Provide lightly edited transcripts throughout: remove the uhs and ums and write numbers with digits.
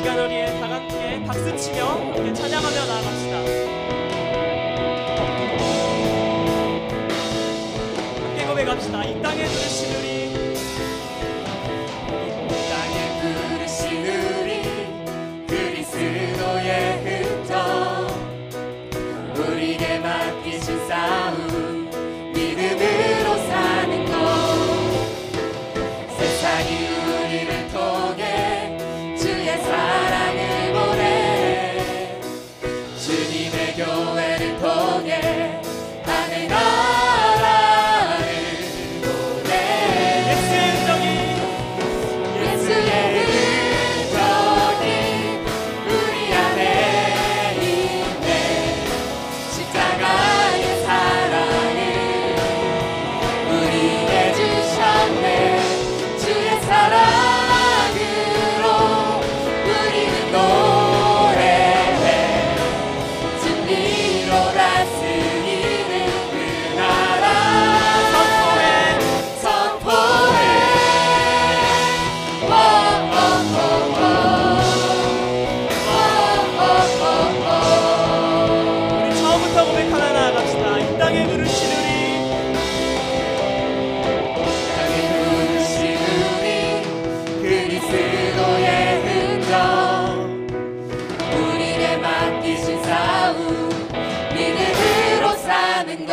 시간 우리 다 함께 박수치며 함께 찬양하며 나아갑시다. 함께 고백합시다. 이 땅에 부르신 우리, 이 땅에 부르신 우리 그리스도의 흔적, 우리에게 맡기신 싸움 믿음으로 사는 것, 세상이 우리를 통해 주의 사랑을 보내, 주님의 교회를 통해 하늘 나라를 보내. 예수의 흔적이, 예수의 흔적이 우리 안에 있네. 십자가의 사랑을 우리에게 주셨네. 주의 사랑으로 우리는 노래해. 진리로 다스리는 그 나라 선포해. 우리 처음부터 고백하며 나아갑시다. 이 땅에 부르신 우리, 땅에 부르신 우리 그리스도의 흔적, 우리에게 맡기신 싸움 믿음으로 사는 것,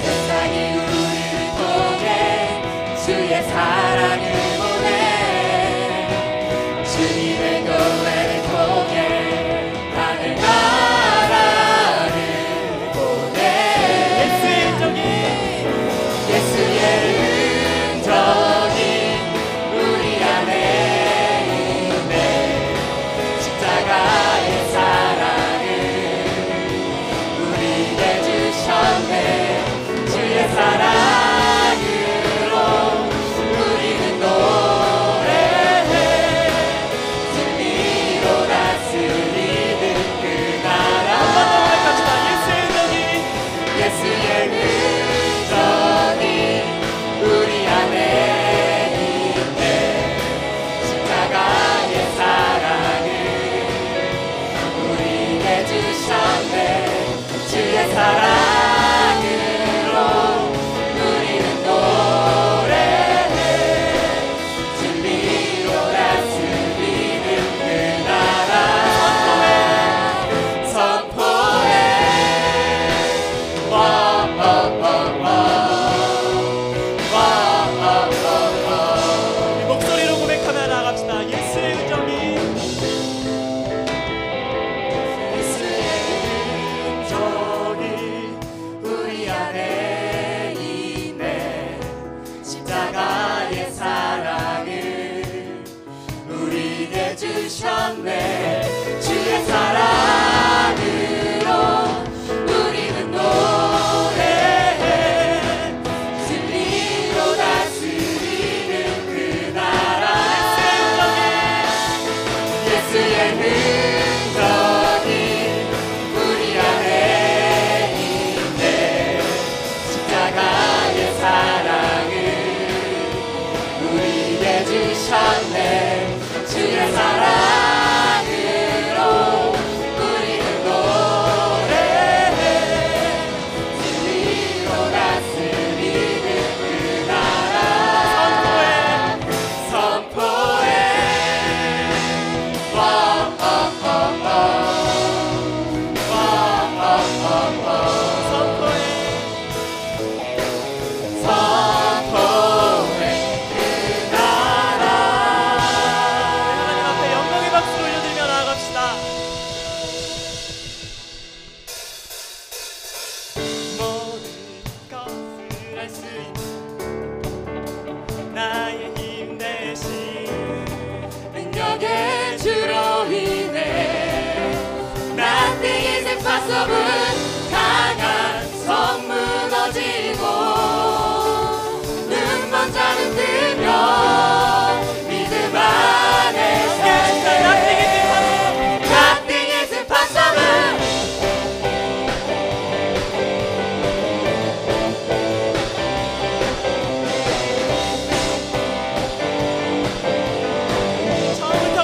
세상이 우리를 통해 주의 사랑을 보내, 주님의 교회를 통해 하늘 나라를 보내. 예수의 흔적이, 예수의 흔적이 우리 안에 있네. 십자가의 사랑을 우리에게 주셨네. 주의 사랑으로 우리는 노래해. 진리로 다스리는 그 나라. 예수의 흔적이, 예수의 흔적이 우리 안에 있네. 십자가의 사랑을 우리에게 주셨네. 주의 사랑으로 우리는 노래해. 진리로 다스리는 그 나라 선포해. 우리 목소리로 고백하며 나아갑시다. 예수의 흔적이, 예수의 흔적이 우리 안에 있네. 십자가의 사랑을 우리에게 주셨네. 주의 사랑으로 우리는 노래해. 진리로 다스리는 그 나라 예수의 흔적이 우리 안에 있네. 십자가의 사랑을 우리에게 주셨네. 주의 사랑으로 우리는 노래해. 진리로 다스리는 그 나라 선포해. 하나님 앞에 영광의 박수를 올려드리며 나아갑시다. 모든 것을 할 수 있는 나의 힘 대신 능력의 주로 인해 Nothing is impossible. 강한 성 무너지고 눈먼 자는 뜨며 믿음 안에 살네. Nothing is impossible. 처음부터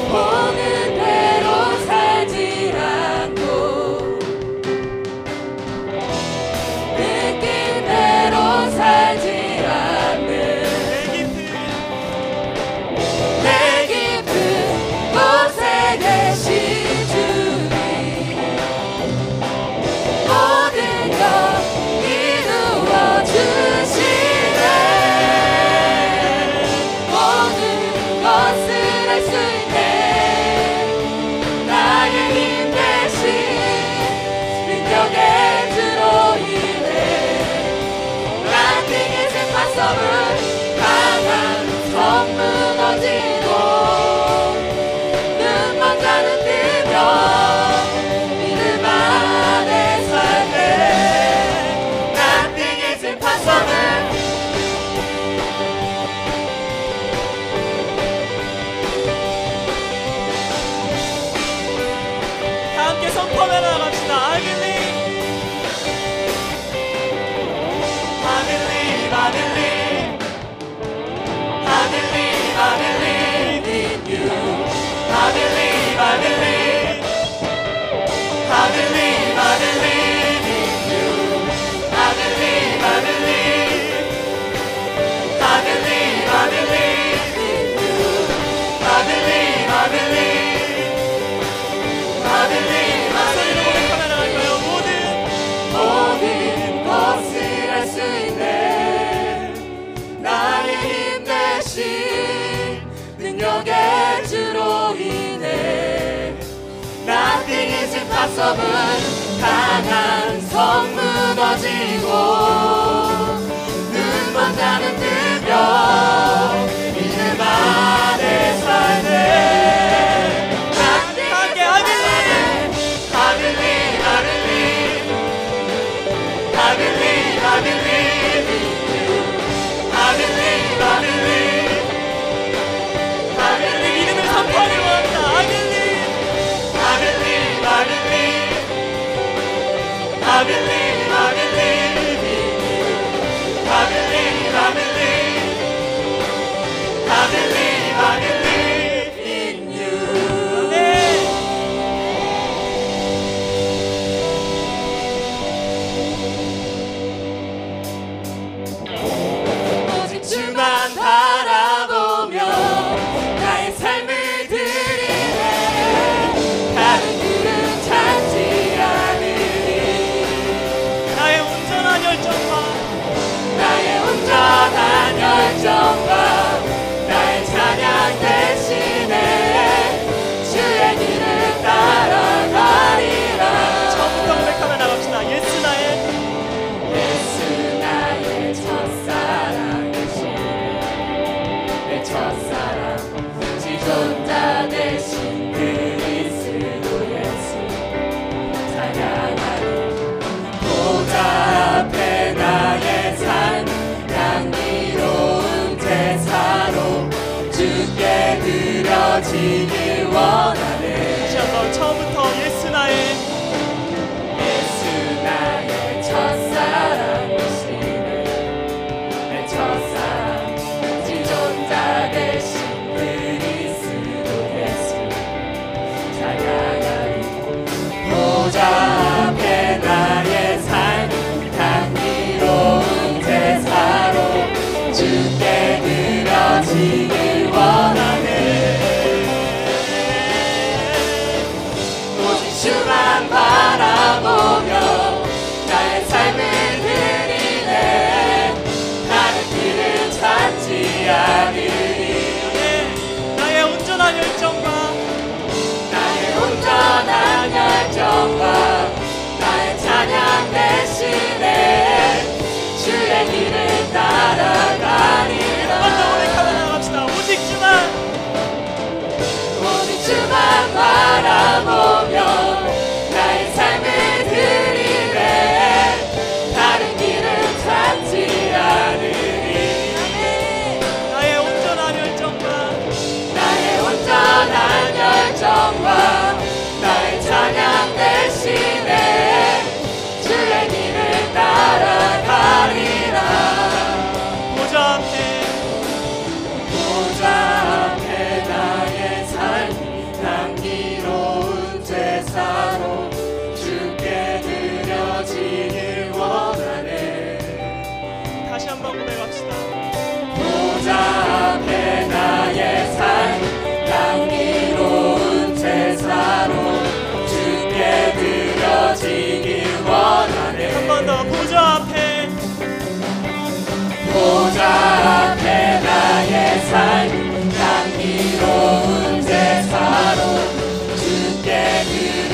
보는 대로 살지 않고 느낀 대로 살지 않는 내 깊은 곳에 계신 주님 모든 것 이루어 주시네 모든 것을 할 수 있네 나의 힘 대신 능력의 주로 인해 Nothing is impossible 강한 성 무너지고 눈먼 자는 뜨며 믿음 안에 살네 Nothing is impossible 다 함께 선포하며 나갑시다. I believe, I believe, I believe, I believe, I believe in you. I believe, I believe, I believe, I believe in you. I believe, I believe, I believe, I believe in you. I believe, I believe. 소리로 고백하며 나갈까요? 모든 것을 할 수 있네 나의 힘 대신 능력의 주로 인해 Nothing is impossible 강한 성 무너지고 눈먼 자는 뜨며 믿음 안에 살네 Nothing is impossible I believe, I believe, I believe, I believe in you. I believe, I believe, I believe. 믿음을 선포하기로 합니다. I believe, I believe, I believe, I believe, I believe in you. I believe, I believe, I believe, I believe in you. 네. 오직 주만 바라보며 나의 삶을 드리네 다른 길은 찾지 않으리 나의 온전한 열정과 나의 온전한 열정과 나의 찬양 대신에 주의 길을 따라가리라 처음부터 고백하며 나갑시다. 예수 나의 예수 나의 첫사랑 되시네 내 첫사랑 지존자 되신 그리스도 예수 찬양하리 보좌 앞에 나의 삶 향기로운 제사로 주께 드려지길 원하네 다시 한번 처음부터 예수 나의 예수 나의 첫사랑 되시네 내 첫사랑 지존자 되신 그리스도 예수 찬양하리 보좌 앞에 나의 삶 향기로운 제사로 주께 드려지길 원하네 오직 주만 바라보며 나의 삶을 드리네 다른 길을 찾지 않으리 나의 온전한 열정과 나의 온전한 열정과 나의 찬양 대신에 주의 길을 따라가리라 한번더 고백하며 나갑시다. 오직 주만 오직 주만 바라보며 나의 삶을 드리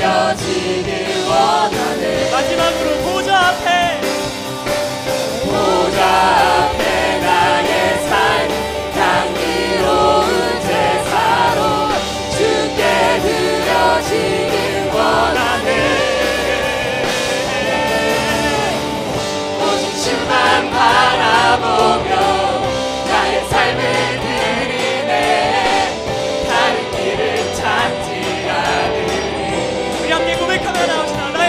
누려지길 원하네. 마지막으로 보좌 앞에 나의 삶 향기로운 제사로 주께 드려지길 원하네. 오직 주만 바라보며 나의 삶을 드리네. 다른 길을 찾지 않으리. 우리 함께 고백하며 나옵시다. 나의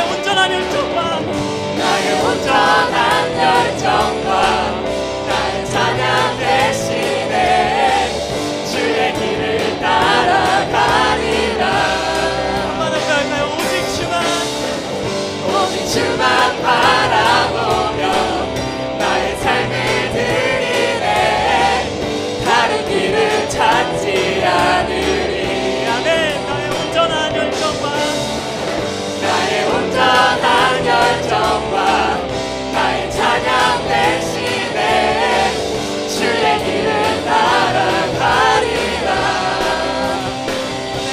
온전한 열정과 나의 찬양 대신에 주의 길을 따라가리라. 한번 더 할까요? 오직 주만 바라보며 나의 삶을 드리네. 다른 길을 찾지 않으리. 아멘. 나의 온전한 열정과 나의 찬양 대신에 주의 길을 따라가리라.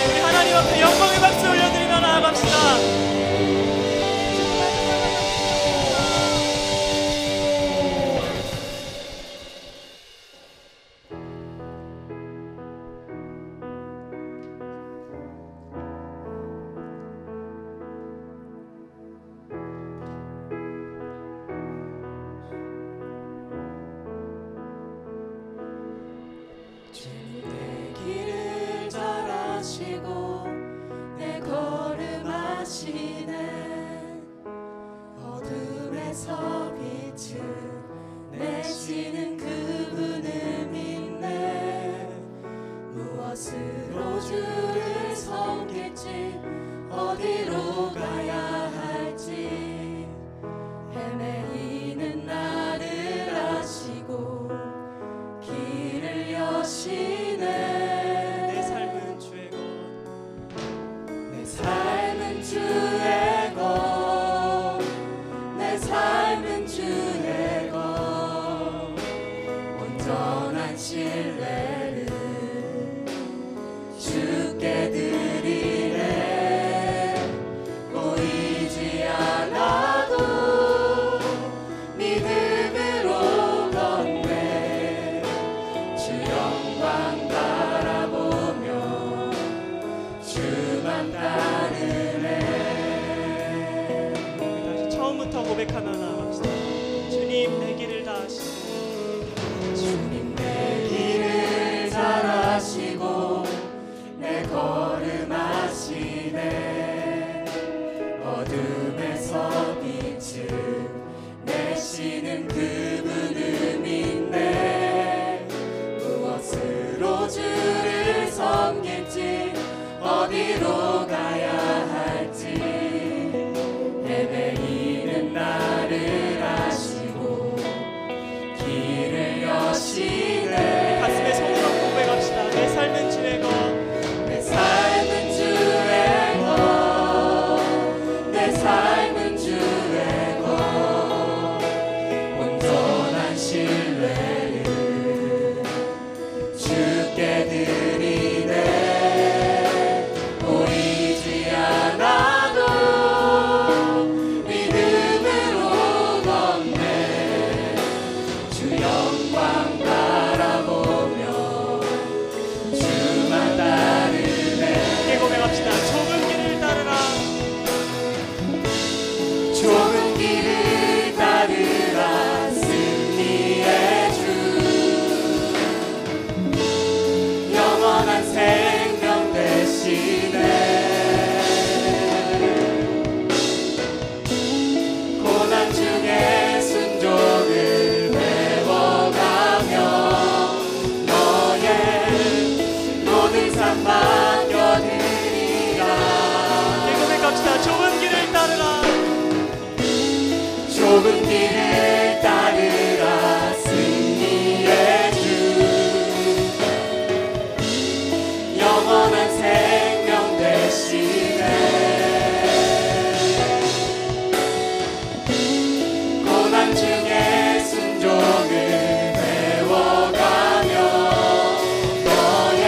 우리 하나님 앞에 영광의 박수 올려드리며 나아갑시다. 내 길을 잘 아시고 내 걸음하시네. 어둠에서 빛을 내시는 그분을 믿네. 무엇으로 주를 섬길지 어디로 가야 할지 헤매이는 나를 아시고 길을 여시네. 내 삶은 주의 것. 내 삶은 주의 것. 내 삶은 주의 것. 온전한 신뢰를 주께 드리네. 보이지 않아도 믿음으로 걷네. 주 영광 바라보며 주만 따르네. 다시 처음부터 고백하며 나아갑시다. 주님 내 길을 다 아시고 주님 내 길을 잘 아시고 내 걸음 아시네. 어둠에서 빛을 내시는 그분을 믿네. 무엇으로 주를 섬길지 어디로 가야 할지 헤매이는 나를 아시고 길을 여시네. 가슴에 손을 얹고 고백합시다. 내 삶은 주의 것. 내 삶은 주의 것. 내 삶은 주의 것. 온전한 신뢰를 주께 드리네. 보이지 않아도 믿음으로 걷네. 주 영광 바라보며 주만 따르네. 함께 고백합시다. 좁은 길을 따르라. 좁은 길을 따르라. 승리의 주. 영원한 생명 대신에 고난 중에 순종을 배워가며 너의 모든 삶 맡겨드리라. 함께 고백합시다. 좁은 길을 따르라. 좁은 길을 따르라. 승리의 주. 영원한 생명 대신에 고난 중에 순종을 배워가며 너의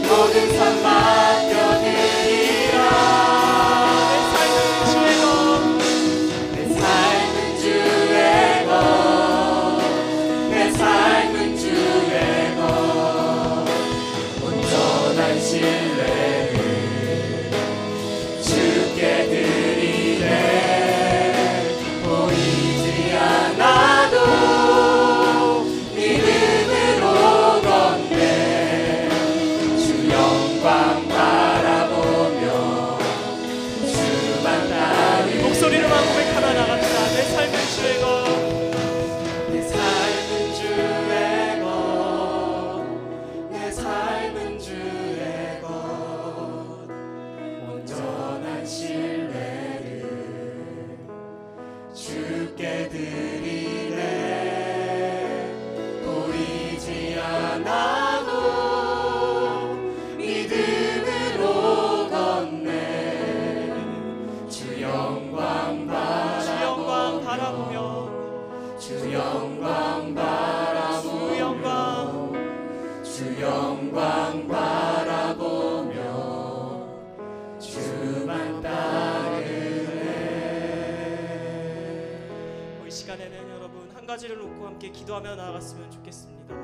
모든 삶 맡겨드리라. 주만 따르네. 이 시간에는 여러분 한 가지를 놓고 함께 기도하며 나아갔으면 좋겠습니다.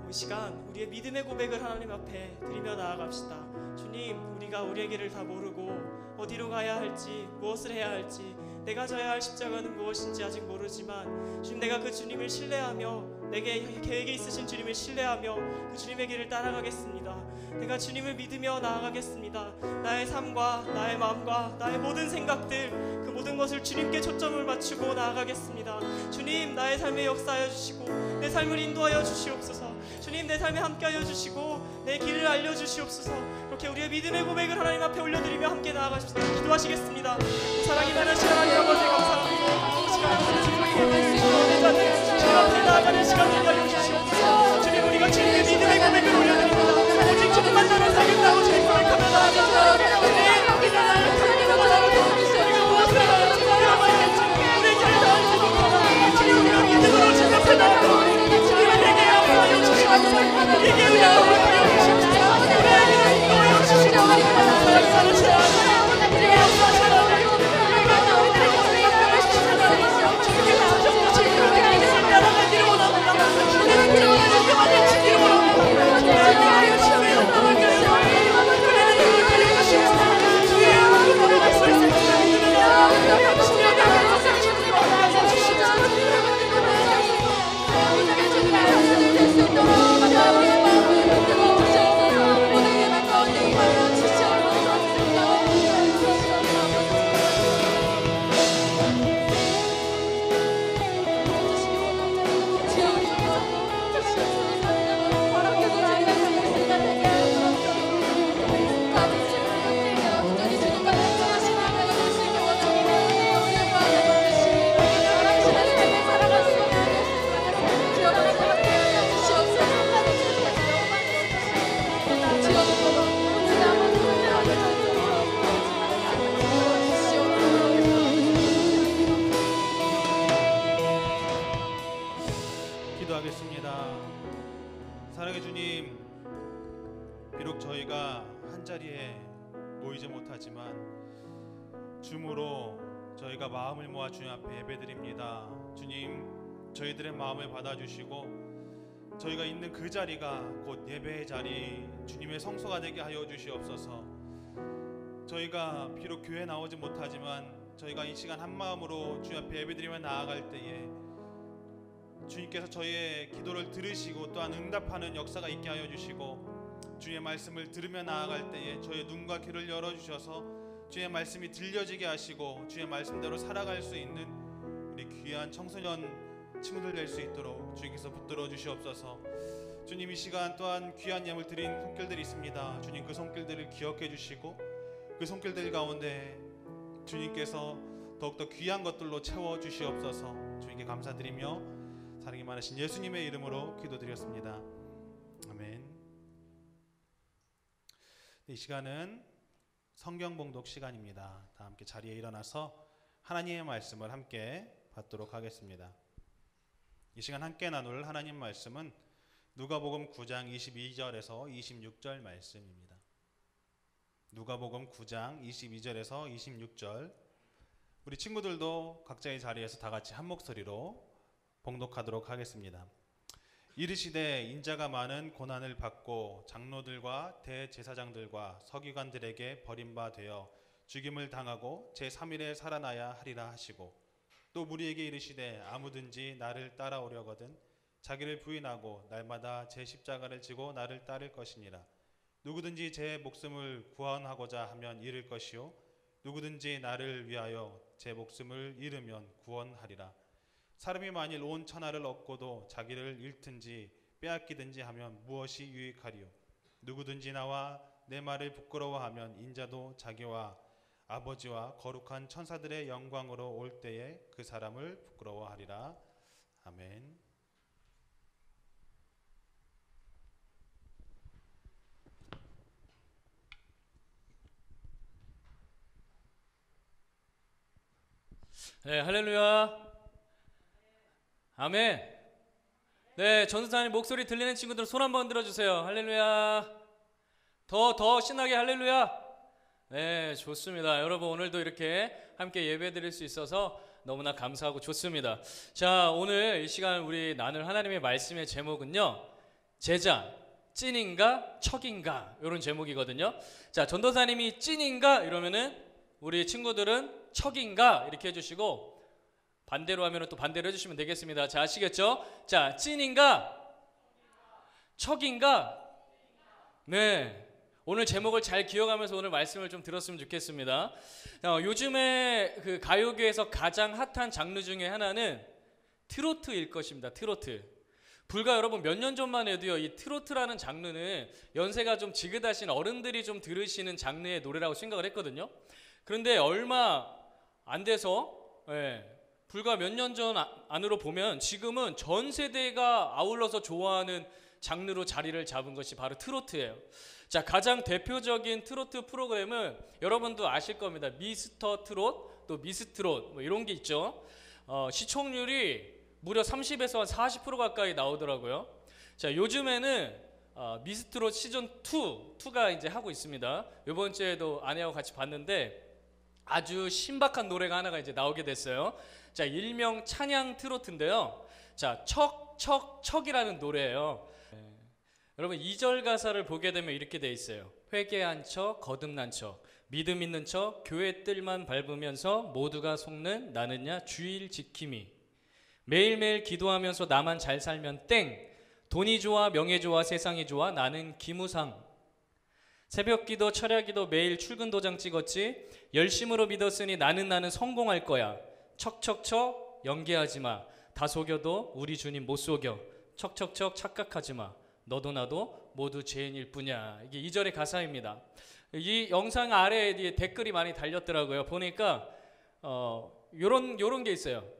이 시간 우리의 믿음의 고백을 하나님 앞에 드리며 나아갑시다. 주님, 우리가 우리의 길을 다 모르고 어디로 가야 할지, 무엇을 해야 할지, 내가 져야 할 십자가는 무엇인지 아직 모르지만 주님, 내가 그 주님을 신뢰하며 내게 계획에 있으신 주님을 신뢰하며 그 주님의 길을 따라가겠습니다. 내가 주님을 믿으며 나아가겠습니다. 나의 삶과 나의 마음과 나의 모든 생각들, 그 모든 것을 주님께 초점을 맞추고 나아가겠습니다. 주님, 나의 삶에 역사하여 주시고 내 삶을 인도하여 주시옵소서. 주님, 내 삶에 함께하여 주시고 내 길을 알려주시옵소서. 이렇게 우리의 믿음의 고백을 하나님 앞에 올려드리며 함께 나아가십시다. 기도하시겠습니다. 사랑이 많으신 하나님 아버지, 감사합니다. 이 시간에 우리 주님을 주님 앞에 나아가는 시간 되게 하여 주시옵소서. 주님, 우리가 주님의 믿음의 고백을 올려드립니다. 오직 주님만 나를 살겠다고 주님 고백하며 나아갑니다. 우리의 길을 다하지 못하나 주님, 우리가 믿음으로 주님 앞에 나아갑니다. 주님은 내게 역사하여 주시옵소서. 우리에게 은혜를 베풀어 주시옵소서. 우리에게 인도하여 주시옵소서. 사랑이 많으신 하나님, 우리의 역사하신 하나님, 나아가기를 원합니다. 주님의 길을 원하는 주기를 원합니다. 사랑의 주님, 비록 저희가 한자리에 모이지 못하지만 줌으로 저희가 마음을 모아 주님 앞에 예배드립니다. 주님, 저희들의 마음을 받아주시고 저희가 있는 그 자리가 곧 예배의 자리, 주님의 성소가 되게 하여 주시옵소서. 저희가 비록 교회에 나오지 못하지만 저희가 이 시간 한 마음으로 주님 앞에 예배드리며 나아갈 때에 주님께서 저희의 기도를 들으시고 또한 응답하는 역사가 있게 하여 주시고, 주의 말씀을 들으며 나아갈 때에 저희의 눈과 귀를 열어주셔서 주의 말씀이 들려지게 하시고 주의 말씀대로 살아갈 수 있는 우리 귀한 청소년 친구들 될 수 있도록 주님께서 붙들어 주시옵소서. 주님, 이 시간 또한 귀한 예물 드린 손길들이 있습니다. 주님, 그 손길들을 기억해 주시고 그 손길들 가운데 주님께서 더욱더 귀한 것들로 채워 주시옵소서. 주님께 감사드리며 사랑이 많으신 예수님의 이름으로 기도드렸습니다. 아멘. 이 시간은 성경 봉독 시간입니다. 다 함께 자리에 일어나서 하나님의 말씀을 함께 받도록 하겠습니다. 이 시간 함께 나눌 하나님 말씀은 누가복음 9장 22절에서 26절 말씀입니다. 누가복음 9장 22절에서 26절. 우리 친구들도 각자의 자리에서 다 같이 한 목소리로 봉독하도록 하겠습니다. 이르시되 인자가 많은 고난을 받고 장로들과 대제사장들과 서기관들에게 버림바 되어 죽임을 당하고 제3일에 살아나야 하리라 하시고, 또 무리에게 이르시되 아무든지 나를 따라오려거든 자기를 부인하고 날마다 제 십자가를 지고 나를 따를 것이니라. 누구든지 제 목숨을 구원하고자 하면 잃을 것이요 누구든지 나를 위하여 제 목숨을 잃으면 구원하리라. 사람이 만일 온 천하를 얻고도 자기를 잃든지 빼앗기든지 하면 무엇이 유익하리요? 누구든지 나와 내 말을 부끄러워하면 인자도 자기와 아버지와 거룩한 천사들의 영광으로 올 때에 그 사람을 부끄러워하리라. 아멘. 네, 할렐루야. 아멘. 네, 전도사님 목소리 들리는 친구들 손 한번 들어주세요. 할렐루야. 더 신나게 할렐루야. 네, 좋습니다. 여러분 오늘도 이렇게 함께 예배 드릴 수 있어서 너무나 감사하고 좋습니다. 자, 오늘 이 시간 우리 나눌 하나님의 말씀의 제목은요, 제자, 찐인가 척인가, 이런 제목이거든요. 자, 전도사님이 찐인가 이러면은 우리 친구들은 척인가 이렇게 해주시고, 반대로 하면은 또 반대로 해주시면 되겠습니다. 자, 아시겠죠? 자, 찐인가 척인가. 네, 오늘 제목을 잘 기억하면서 오늘 말씀을 좀 들었으면 좋겠습니다. 요즘에 그 가요계에서 가장 핫한 장르 중에 하나는 트로트일 것입니다. 트로트. 불과 여러분 몇 년 전만 해도요, 이 트로트라는 장르는 연세가 좀 지긋하신 어른들이 좀 들으시는 장르의 노래라고 생각을 했거든요. 그런데 얼마 안 돼서, 불과 몇 년 전 안으로 보면 지금은 전 세대가 아울러서 좋아하는 장르로 자리를 잡은 것이 바로 트로트예요. 자, 가장 대표적인 트로트 프로그램은 여러분도 아실 겁니다. 미스터 트롯, 또 미스트롯, 뭐 이런 게 있죠. 시청률이 무려 30에서 한 40% 가까이 나오더라고요. 자, 요즘에는 미스트롯 시즌 2가 이제 하고 있습니다. 이번 주에도 아내하고 같이 봤는데 아주 신박한 노래가 하나가 이제 나오게 됐어요. 자, 일명 찬양 트로트인데요. 자, 척이라는 노래예요. 여러분 2절 가사를 보게 되면 이렇게 돼 있어요. 회개한 척, 거듭난 척, 믿음 있는 척, 교회 뜰만 밟으면서 모두가 속는 나는야 주일 지킴이. 매일매일 기도하면서 나만 잘 살면 땡. 돈이 좋아, 명예 좋아, 세상이 좋아, 나는 기무상. 새벽 기도, 철야 기도, 매일 출근 도장 찍었지. 열심으로 믿었으니 나는 성공할 거야. 척 연기하지 마. 다 속여도 우리 주님 못 속여. 척 착각하지 마. 너도 나도 모두 죄인일 뿐이야. 이게 2절의 가사입니다. 이 영상 아래에 댓글이 많이 달렸더라고요. 보니까 요런 게 있어요.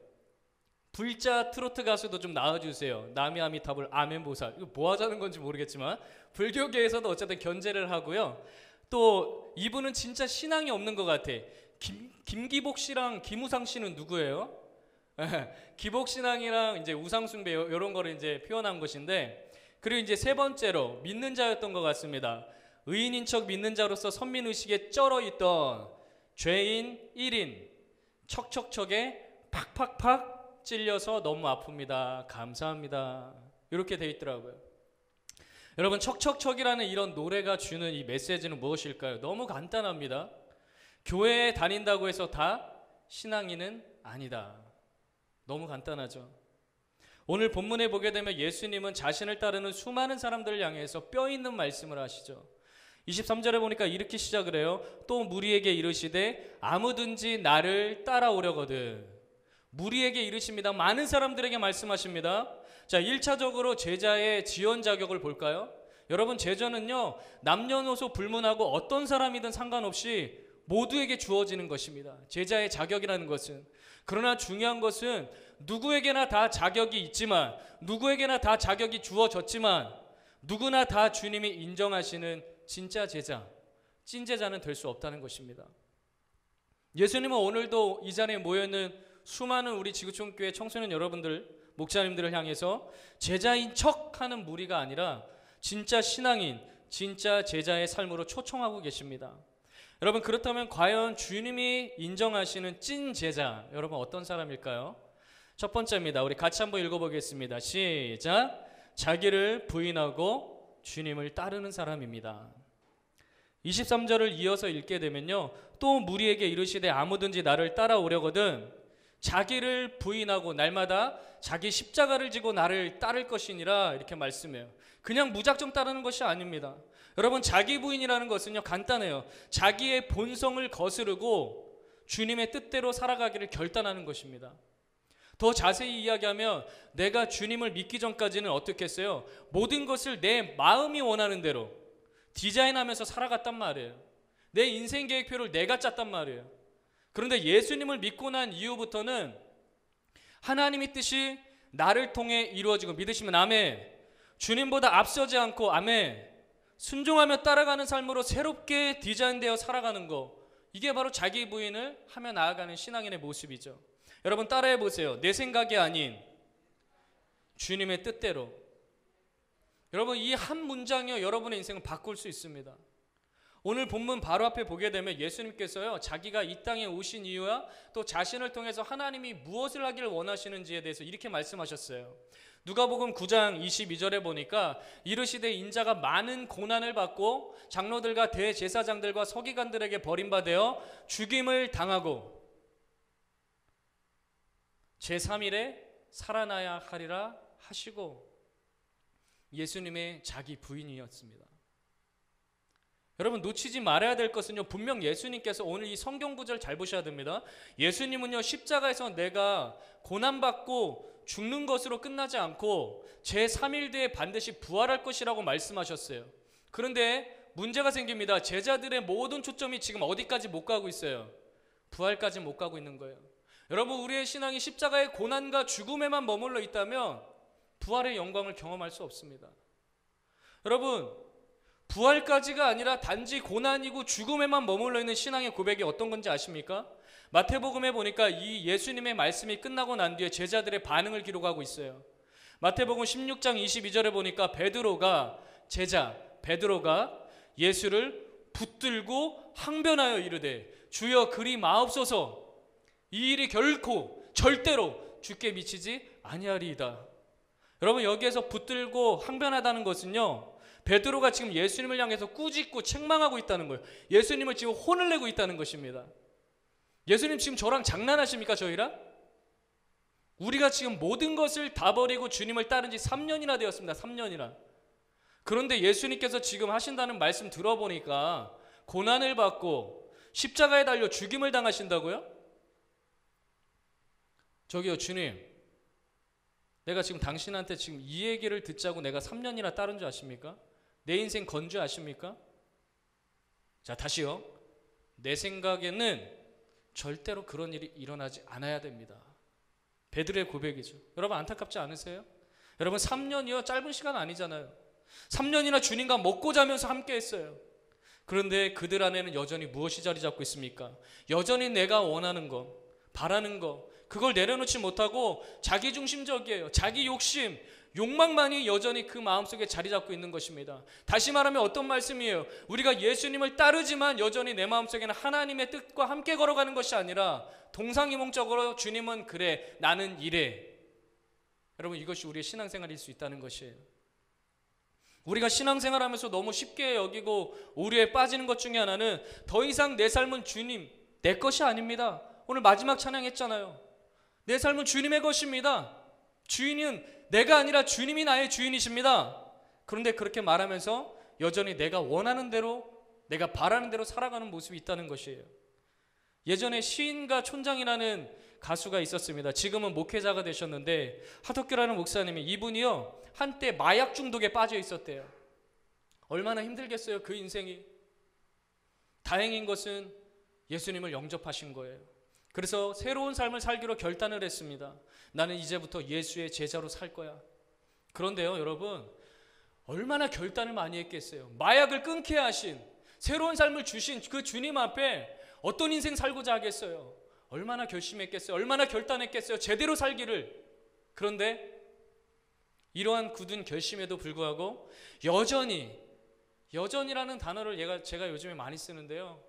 불자 트로트 가수도 좀 나와주세요. 남이 아미타불 아멘보살. 이거 뭐 하자는 건지 모르겠지만 불교계에서도 어쨌든 견제를 하고요. 또 이분은 진짜 신앙이 없는 것 같아. 김기복 씨랑 김우상 씨는 누구예요? 기복 신앙이랑 이제 우상숭배 이런 거를 이제 표현한 것인데, 그리고 이제 세 번째로 믿는 자였던 것 같습니다. 의인인 척 믿는 자로서 선민의식에 쩔어 있던 죄인 1인 척에 팍팍팍 찔려서 너무 아픕니다. 감사합니다. 이렇게 돼 있더라고요. 여러분 척이라는 이런 노래가 주는 이 메시지는 무엇일까요? 너무 간단합니다. 교회에 다닌다고 해서 다 신앙인은 아니다. 너무 간단하죠. 오늘 본문에 보게 되면 예수님은 자신을 따르는 수많은 사람들을 향해서 뼈 있는 말씀을 하시죠. 23절에 보니까 이렇게 시작을 해요. 또 무리에게 이르시되 아무든지 나를 따라오려거든. 무리에게 이르십니다. 많은 사람들에게 말씀하십니다. 자, 1차적으로 제자의 지원 자격을 볼까요? 여러분 제자는요, 남녀노소 불문하고 어떤 사람이든 상관없이 모두에게 주어지는 것입니다. 제자의 자격이라는 것은. 그러나 중요한 것은 누구에게나 다 자격이 있지만, 누구에게나 다 자격이 주어졌지만, 누구나 다 주님이 인정하시는 진짜 제자, 찐제자는 될 수 없다는 것입니다. 예수님은 오늘도 이 자리에 모여있는 수많은 우리 지구촌교회 청소년 여러분들, 목사님들을 향해서 제자인 척하는 무리가 아니라 진짜 신앙인, 진짜 제자의 삶으로 초청하고 계십니다. 여러분 그렇다면 과연 주님이 인정하시는 찐 제자, 여러분 어떤 사람일까요? 첫 번째입니다. 우리 같이 한번 읽어보겠습니다. 시작. 자기를 부인하고 주님을 따르는 사람입니다. 23절을 이어서 읽게 되면요, 또 무리에게 이르시되 아무든지 나를 따라오려거든 자기를 부인하고 날마다 자기 십자가를 지고 나를 따를 것이니라, 이렇게 말씀해요. 그냥 무작정 따르는 것이 아닙니다. 여러분 자기 부인이라는 것은요 간단해요. 자기의 본성을 거스르고 주님의 뜻대로 살아가기를 결단하는 것입니다. 더 자세히 이야기하면 내가 주님을 믿기 전까지는 어떻게 했어요? 모든 것을 내 마음이 원하는 대로 디자인하면서 살아갔단 말이에요. 내 인생 계획표를 내가 짰단 말이에요. 그런데 예수님을 믿고 난 이후부터는 하나님의 뜻이 나를 통해 이루어지고, 믿으시면 아멘, 주님보다 앞서지 않고 아멘, 순종하며 따라가는 삶으로 새롭게 디자인되어 살아가는 거, 이게 바로 자기 부인을 하며 나아가는 신앙인의 모습이죠. 여러분 따라해 보세요. 내 생각이 아닌 주님의 뜻대로. 여러분 이 한 문장이요 여러분의 인생을 바꿀 수 있습니다. 오늘 본문 바로 앞에 보게 되면 예수님께서요, 자기가 이 땅에 오신 이유와 또 자신을 통해서 하나님이 무엇을 하기를 원하시는지에 대해서 이렇게 말씀하셨어요. 누가복음 9장 22절에 보니까 이르시되 인자가 많은 고난을 받고 장로들과 대제사장들과 서기관들에게 버림받아 죽임을 당하고 제3일에 살아나야 하리라 하시고, 예수님의 자기 부인이었습니다. 여러분, 놓치지 말아야 될 것은요, 분명 예수님께서 오늘 이 성경 구절 잘 보셔야 됩니다. 예수님은요, 십자가에서 내가 고난받고 죽는 것으로 끝나지 않고 제3일 뒤에 반드시 부활할 것이라고 말씀하셨어요. 그런데 문제가 생깁니다. 제자들의 모든 초점이 지금 어디까지 못 가고 있어요? 부활까지 못 가고 있는 거예요. 여러분, 우리의 신앙이 십자가의 고난과 죽음에만 머물러 있다면 부활의 영광을 경험할 수 없습니다. 여러분, 부활까지가 아니라 단지 고난이고 죽음에만 머물러 있는 신앙의 고백이 어떤 건지 아십니까? 마태복음에 보니까 이 예수님의 말씀이 끝나고 난 뒤에 제자들의 반응을 기록하고 있어요. 마태복음 16장 22절에 보니까 베드로가 예수를 붙들고 항변하여 이르되 주여 그리 마옵소서, 이 일이 결코 절대로 주께 미치지 아니하리이다. 여러분, 여기에서 붙들고 항변하다는 것은요, 베드로가 지금 예수님을 향해서 꾸짖고 책망하고 있다는 거예요. 예수님을 지금 혼을 내고 있다는 것입니다. 예수님 지금 저랑 장난하십니까? 저희랑? 우리가 지금 모든 것을 다 버리고 주님을 따른 지 3년이나 되었습니다. 3년이나. 그런데 예수님께서 지금 하신다는 말씀 들어보니까 고난을 받고 십자가에 달려 죽임을 당하신다고요? 저기요, 주님, 내가 지금 당신한테 지금 이 얘기를 듣자고 내가 3년이나 따른 줄 아십니까? 내 인생 건 줄 아십니까? 자, 다시요. 내 생각에는 절대로 그런 일이 일어나지 않아야 됩니다. 베드로의 고백이죠. 여러분, 안타깝지 않으세요? 여러분, 3년이요, 짧은 시간 아니잖아요. 3년이나 주님과 먹고 자면서 함께 했어요. 그런데 그들 안에는 여전히 무엇이 자리 잡고 있습니까? 여전히 내가 원하는 거, 바라는 거, 그걸 내려놓지 못하고 자기중심적이에요. 자기 욕심, 욕망만이 여전히 그 마음속에 자리 잡고 있는 것입니다. 다시 말하면 어떤 말씀이에요? 우리가 예수님을 따르지만 여전히 내 마음속에는 하나님의 뜻과 함께 걸어가는 것이 아니라 동상이몽적으로 주님은 그래, 나는 이래. 여러분, 이것이 우리의 신앙생활일 수 있다는 것이에요. 우리가 신앙생활하면서 너무 쉽게 여기고 오류에 빠지는 것 중에 하나는 더 이상 내 삶은 주님, 내 것이 아닙니다. 오늘 마지막 찬양했잖아요. 내 삶은 주님의 것입니다. 주인은 내가 아니라 주님이 나의 주인이십니다. 그런데 그렇게 말하면서 여전히 내가 원하는 대로, 내가 바라는 대로 살아가는 모습이 있다는 것이에요. 예전에 시인과 촌장이라는 가수가 있었습니다. 지금은 목회자가 되셨는데, 하덕규라는 목사님이, 이분이요, 한때 마약 중독에 빠져 있었대요. 얼마나 힘들겠어요, 그 인생이. 다행인 것은 예수님을 영접하신 거예요. 그래서 새로운 삶을 살기로 결단을 했습니다. 나는 이제부터 예수의 제자로 살 거야. 그런데요, 여러분, 얼마나 결단을 많이 했겠어요. 마약을 끊게 하신, 새로운 삶을 주신 그 주님 앞에 어떤 인생 살고자 하겠어요. 얼마나 결심했겠어요. 얼마나 결단했겠어요. 제대로 살기를. 그런데 이러한 굳은 결심에도 불구하고 여전히라는 단어를 제가 요즘에 많이 쓰는데요,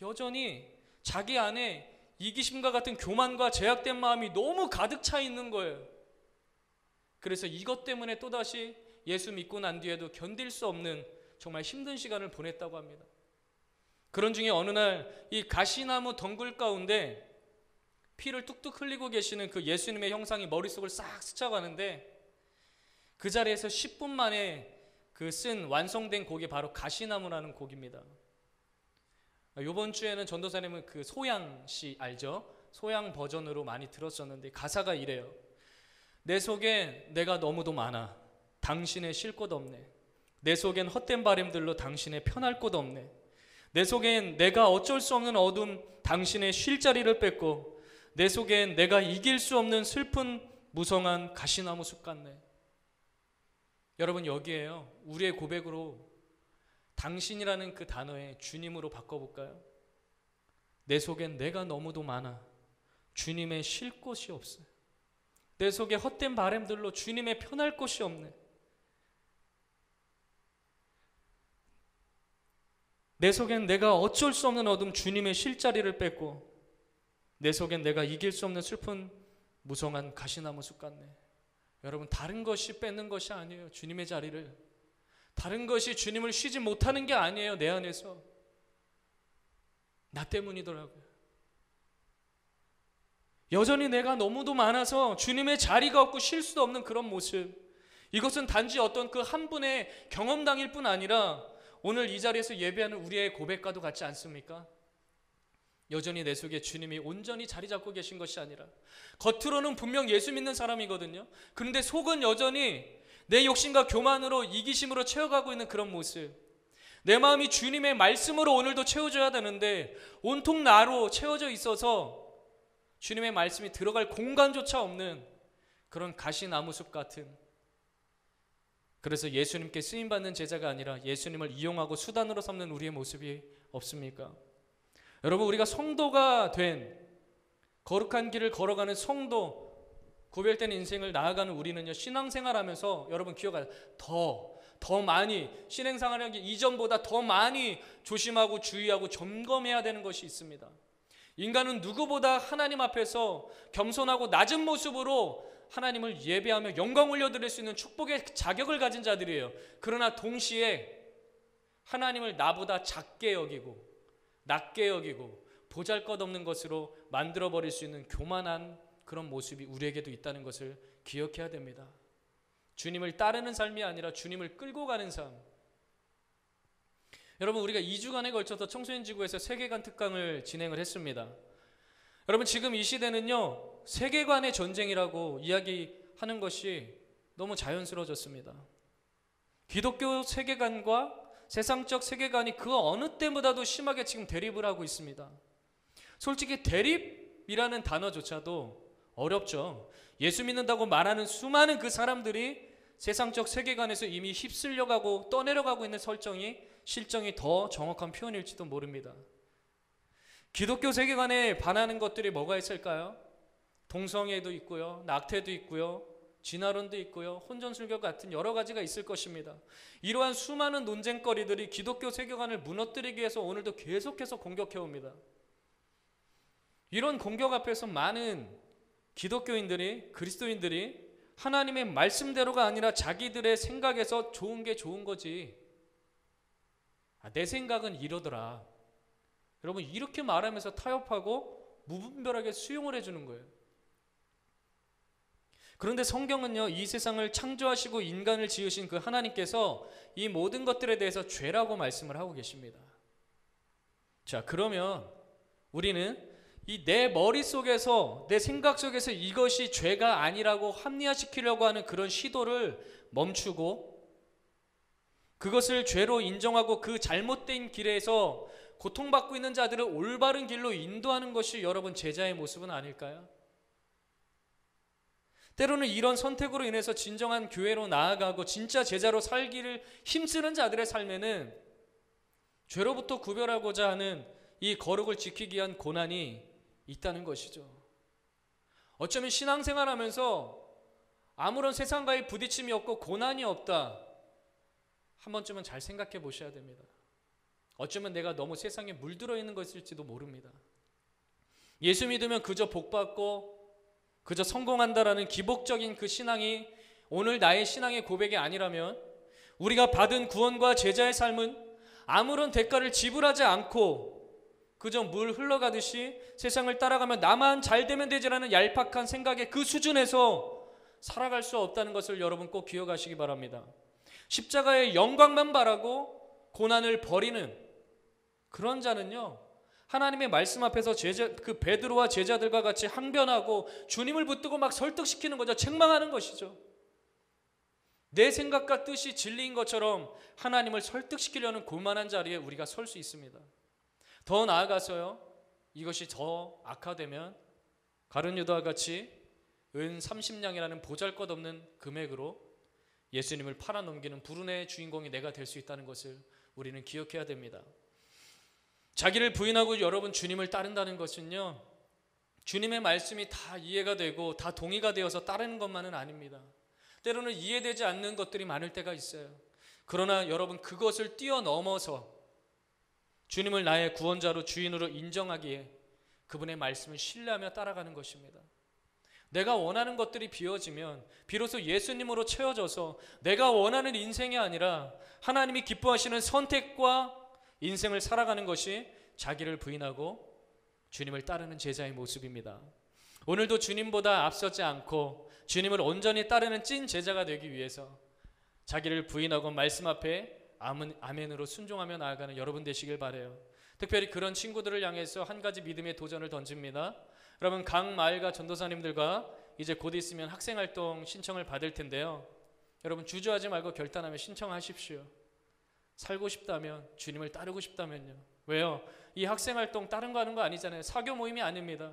여전히 자기 안에 이기심과 같은 교만과 제약된 마음이 너무 가득 차 있는 거예요. 그래서 이것 때문에 또다시 예수 믿고 난 뒤에도 견딜 수 없는 정말 힘든 시간을 보냈다고 합니다. 그런 중에 어느 날 이 가시나무 덩굴 가운데 피를 뚝뚝 흘리고 계시는 그 예수님의 형상이 머릿속을 싹 스쳐가는데, 그 자리에서 10분 만에 쓴 완성된 곡이 바로 가시나무라는 곡입니다. 이번 주에는 전도사님은 그 소양시 알죠? 소양 버전으로 많이 들었었는데 가사가 이래요. 내 속엔 내가 너무도 많아 당신의 쉴 곳 없네. 내 속엔 헛된 바람들로 당신의 편할 곳 없네. 내 속엔 내가 어쩔 수 없는 어둠 당신의 쉴 자리를 뺏고, 내 속엔 내가 이길 수 없는 슬픈 무성한 가시나무 숲 같네. 여러분, 여기에요, 우리의 고백으로 당신이라는 그 단어에 주님으로 바꿔볼까요? 내 속엔 내가 너무도 많아 주님의 쉴 곳이 없어요. 내 속에 헛된 바람들로 주님의 편할 곳이 없네. 내 속엔 내가 어쩔 수 없는 어둠 주님의 쉴자리를 뺏고 내 속엔 내가 이길 수 없는 슬픈 무성한 가시나무 숲 같네. 여러분, 다른 것이 뺏는 것이 아니에요. 주님의 자리를. 다른 것이 주님을 쉬지 못하는 게 아니에요. 내 안에서. 나 때문이더라고요. 여전히 내가 너무도 많아서 주님의 자리가 없고 쉴 수도 없는 그런 모습. 이것은 단지 어떤 그 한 분의 경험당일 뿐 아니라 오늘 이 자리에서 예배하는 우리의 고백과도 같지 않습니까? 여전히 내 속에 주님이 온전히 자리 잡고 계신 것이 아니라 겉으로는 분명 예수 믿는 사람이거든요. 그런데 속은 여전히 내 욕심과 교만으로 이기심으로 채워가고 있는 그런 모습. 내 마음이 주님의 말씀으로 오늘도 채워져야 되는데 온통 나로 채워져 있어서 주님의 말씀이 들어갈 공간조차 없는 그런 가시나무숲 같은, 그래서 예수님께 쓰임받는 제자가 아니라 예수님을 이용하고 수단으로 삼는 우리의 모습이 없습니까? 여러분, 우리가 성도가 된 거룩한 길을 걸어가는 성도, 구별된 인생을 나아가는 우리는요, 신앙생활하면서 여러분 기억하세요. 더 많이 신앙생활하기 이전보다 더 많이 조심하고 주의하고 점검해야 되는 것이 있습니다. 인간은 누구보다 하나님 앞에서 겸손하고 낮은 모습으로 하나님을 예배하며 영광 올려드릴 수 있는 축복의 자격을 가진 자들이에요. 그러나 동시에 하나님을 나보다 작게 여기고 낮게 여기고 보잘것없는 것으로 만들어버릴 수 있는 교만한 그런 모습이 우리에게도 있다는 것을 기억해야 됩니다. 주님을 따르는 삶이 아니라 주님을 끌고 가는 삶. 여러분, 우리가 2주간에 걸쳐서 청소년지구에서 세계관 특강을 진행을 했습니다. 여러분, 지금 이 시대는요, 세계관의 전쟁이라고 이야기하는 것이 너무 자연스러워졌습니다. 기독교 세계관과 세상적 세계관이 그 어느 때보다도 심하게 지금 대립을 하고 있습니다. 솔직히 대립이라는 단어조차도 어렵죠. 예수 믿는다고 말하는 수많은 그 사람들이 세상적 세계관에서 이미 휩쓸려가고 떠내려가고 있는 실정이 더 정확한 표현일지도 모릅니다. 기독교 세계관에 반하는 것들이 뭐가 있을까요? 동성애도 있고요, 낙태도 있고요, 진화론도 있고요, 혼전술교 같은 여러 가지가 있을 것입니다. 이러한 수많은 논쟁거리들이 기독교 세계관을 무너뜨리기 위해서 오늘도 계속해서 공격해옵니다. 이런 공격 앞에서 많은 기독교인들이, 그리스도인들이 하나님의 말씀대로가 아니라 자기들의 생각에서 좋은 게 좋은 거지, 내 생각은 이러더라, 여러분, 이렇게 말하면서 타협하고 무분별하게 수용을 해주는 거예요. 그런데 성경은요, 이 세상을 창조하시고 인간을 지으신 그 하나님께서 이 모든 것들에 대해서 죄라고 말씀을 하고 계십니다. 자, 그러면 우리는 이 내 머릿속에서, 내 생각 속에서 이것이 죄가 아니라고 합리화시키려고 하는 그런 시도를 멈추고 그것을 죄로 인정하고 그 잘못된 길에서 고통받고 있는 자들을 올바른 길로 인도하는 것이 여러분 제자의 모습은 아닐까요? 때로는 이런 선택으로 인해서 진정한 교회로 나아가고 진짜 제자로 살기를 힘쓰는 자들의 삶에는 죄로부터 구별하고자 하는 이 거룩을 지키기 위한 고난이 있다는 것이죠. 어쩌면 신앙생활하면서 아무런 세상과의 부딪힘이 없고 고난이 없다, 한 번쯤은 잘 생각해 보셔야 됩니다. 어쩌면 내가 너무 세상에 물들어 있는 것일지도 모릅니다. 예수 믿으면 그저 복받고 그저 성공한다라는 기복적인 그 신앙이 오늘 나의 신앙의 고백이 아니라면 우리가 받은 구원과 제자의 삶은 아무런 대가를 지불하지 않고 그저 물 흘러가듯이 세상을 따라가면 나만 잘 되면 되지라는 얄팍한 생각의 그 수준에서 살아갈 수 없다는 것을 여러분 꼭 기억하시기 바랍니다. 십자가의 영광만 바라고 고난을 버리는 그런 자는요, 하나님의 말씀 앞에서 그 베드로와 제자들과 같이 항변하고 주님을 붙들고 막 설득시키는 거죠. 책망하는 것이죠. 내 생각과 뜻이 진리인 것처럼 하나님을 설득시키려는 고만한 자리에 우리가 설 수 있습니다. 더 나아가서요, 이것이 더 악화되면 가룟 유다와 같이 은 30냥이라는 보잘것없는 금액으로 예수님을 팔아넘기는 불운의 주인공이 내가 될 수 있다는 것을 우리는 기억해야 됩니다. 자기를 부인하고 여러분 주님을 따른다는 것은요, 주님의 말씀이 다 이해가 되고 다 동의가 되어서 따르는 것만은 아닙니다. 때로는 이해되지 않는 것들이 많을 때가 있어요. 그러나 여러분 그것을 뛰어넘어서 주님을 나의 구원자로 주인으로 인정하기에 그분의 말씀을 신뢰하며 따라가는 것입니다. 내가 원하는 것들이 비워지면 비로소 예수님으로 채워져서 내가 원하는 인생이 아니라 하나님이 기뻐하시는 선택과 인생을 살아가는 것이 자기를 부인하고 주님을 따르는 제자의 모습입니다. 오늘도 주님보다 앞서지 않고 주님을 온전히 따르는 찐 제자가 되기 위해서 자기를 부인하고 말씀 앞에 아멘으로 순종하며 나아가는 여러분 되시길 바라요. 특별히 그런 친구들을 향해서 한 가지 믿음의 도전을 던집니다. 여러분, 각 마을과 전도사님들과 이제 곧 있으면 학생활동 신청을 받을 텐데요. 여러분, 주저하지 말고 결단하며 신청하십시오. 살고 싶다면, 주님을 따르고 싶다면요. 왜요? 이 학생활동 다른 거 하는 거 아니잖아요. 사교 모임이 아닙니다.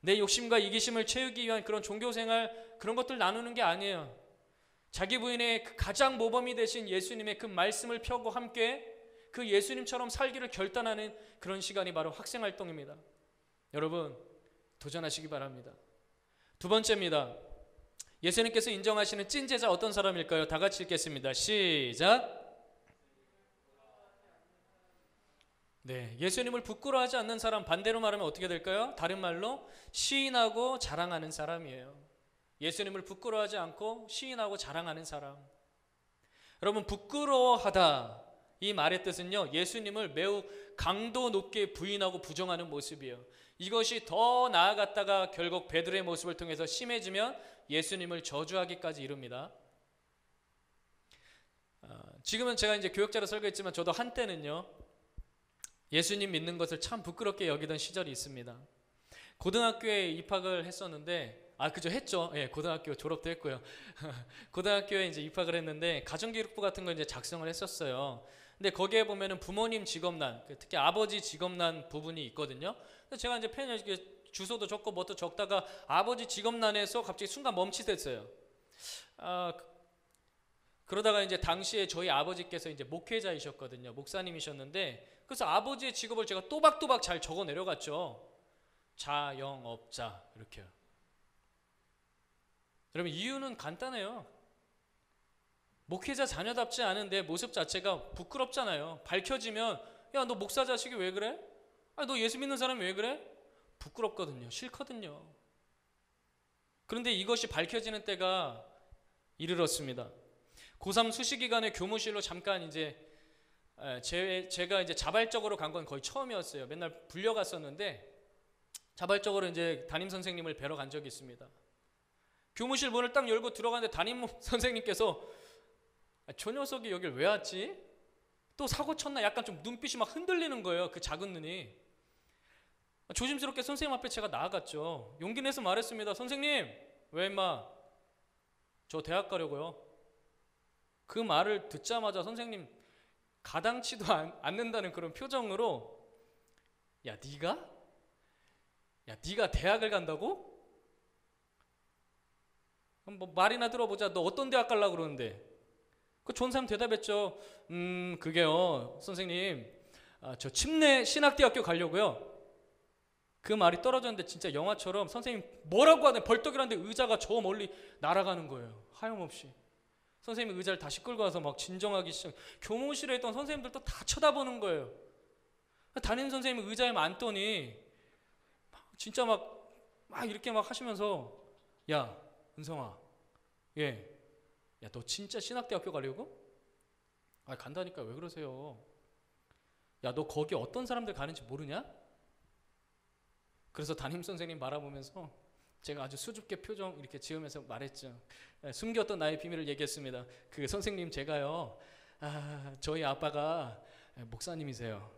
내 욕심과 이기심을 채우기 위한 그런 종교생활, 그런 것들 나누는 게 아니에요. 자기 부인의 그 가장 모범이 되신 예수님의 그 말씀을 펴고 함께 그 예수님처럼 살기를 결단하는 그런 시간이 바로 학생활동입니다. 여러분, 도전하시기 바랍니다. 두 번째입니다. 예수님께서 인정하시는 찐제자 어떤 사람일까요? 다 같이 읽겠습니다. 시작. 네, 예수님을 부끄러워하지 않는 사람, 반대로 말하면 어떻게 될까요? 다른 말로 시인하고 자랑하는 사람이에요. 예수님을 부끄러워하지 않고 시인하고 자랑하는 사람. 여러분, 부끄러워하다, 이 말의 뜻은요, 예수님을 매우 강도 높게 부인하고 부정하는 모습이에요. 이것이 더 나아갔다가 결국 베드로의 모습을 통해서 심해지면 예수님을 저주하기까지 이릅니다. 지금은 제가 이제 교역자로 설교했지만 저도 한때는요, 예수님 믿는 것을 참 부끄럽게 여기던 시절이 있습니다. 고등학교에 입학을 했었는데, 그죠, 했죠. 예, 고등학교 졸업도 했고요. 고등학교에 이제 입학을 했는데 가정기록부 같은 걸 이제 작성을 했었어요. 근데 거기에 보면은 부모님 직업란, 특히 아버지 직업란 부분이 있거든요. 그래서 제가 이제 펜을 이렇게 주소도 적고 뭐도 적다가 아버지 직업란에서 갑자기 순간 멈칫했어요. 그러다가 이제 당시에 저희 아버지께서 이제 목회자이셨거든요. 목사님이셨는데, 그래서 아버지의 직업을 제가 또박또박 잘 적어 내려갔죠. 자영업자, 이렇게요. 여러분, 이유는 간단해요. 목회자 자녀답지 않은 내 모습 자체가 부끄럽잖아요. 밝혀지면, 야, 너 목사 자식이 왜 그래? 너 예수 믿는 사람이 왜 그래? 부끄럽거든요. 싫거든요. 그런데 이것이 밝혀지는 때가 이르렀습니다. 고3 수시 기간에 교무실로 잠깐 이제 제가 이제 자발적으로 간 건 거의 처음이었어요. 맨날 불려갔었는데 자발적으로 이제 담임 선생님을 뵈러 간 적이 있습니다. 교무실 문을 딱 열고 들어가는데 담임 선생님께서 저 녀석이 여길 왜 왔지? 또 사고 쳤나? 약간 좀 눈빛이 막 흔들리는 거예요. 그 작은 눈이. 조심스럽게 선생님 앞에 제가 나아갔죠. 용기 내서 말했습니다. 선생님, 왜 임마? 저 대학 가려고요. 그 말을 듣자마자 선생님 가당치도 않는다는 그런 표정으로, 야, 네가 대학을 간다고? 그럼 뭐 말이나 들어보자. 너 어떤 대학 가려고 그러는데? 그 좋은 사람 대답했죠. 그게요, 선생님, 저 침례 신학대학교 가려고요. 그 말이 떨어졌는데 진짜 영화처럼 선생님 뭐라고 하네, 벌떡이라는데 의자가 저 멀리 날아가는 거예요. 하염없이. 선생님이 의자를 다시 끌고 와서 막 진정하기 시작. 교무실에 있던 선생님들도 다 쳐다보는 거예요. 담임 선생님이 의자에 앉더니 진짜 막 이렇게 막 하시면서, 야, 은성아, 야, 너 진짜 신학대학교 가려고? 간다니까 왜 그러세요? 야, 너 거기 어떤 사람들 가는지 모르냐? 그래서 담임 선생님 바라보면서 제가 아주 수줍게 표정 이렇게 지으면서 말했죠. 숨겼던 나의 비밀을 얘기했습니다. 그 선생님, 제가요, 저희 아빠가 목사님이세요.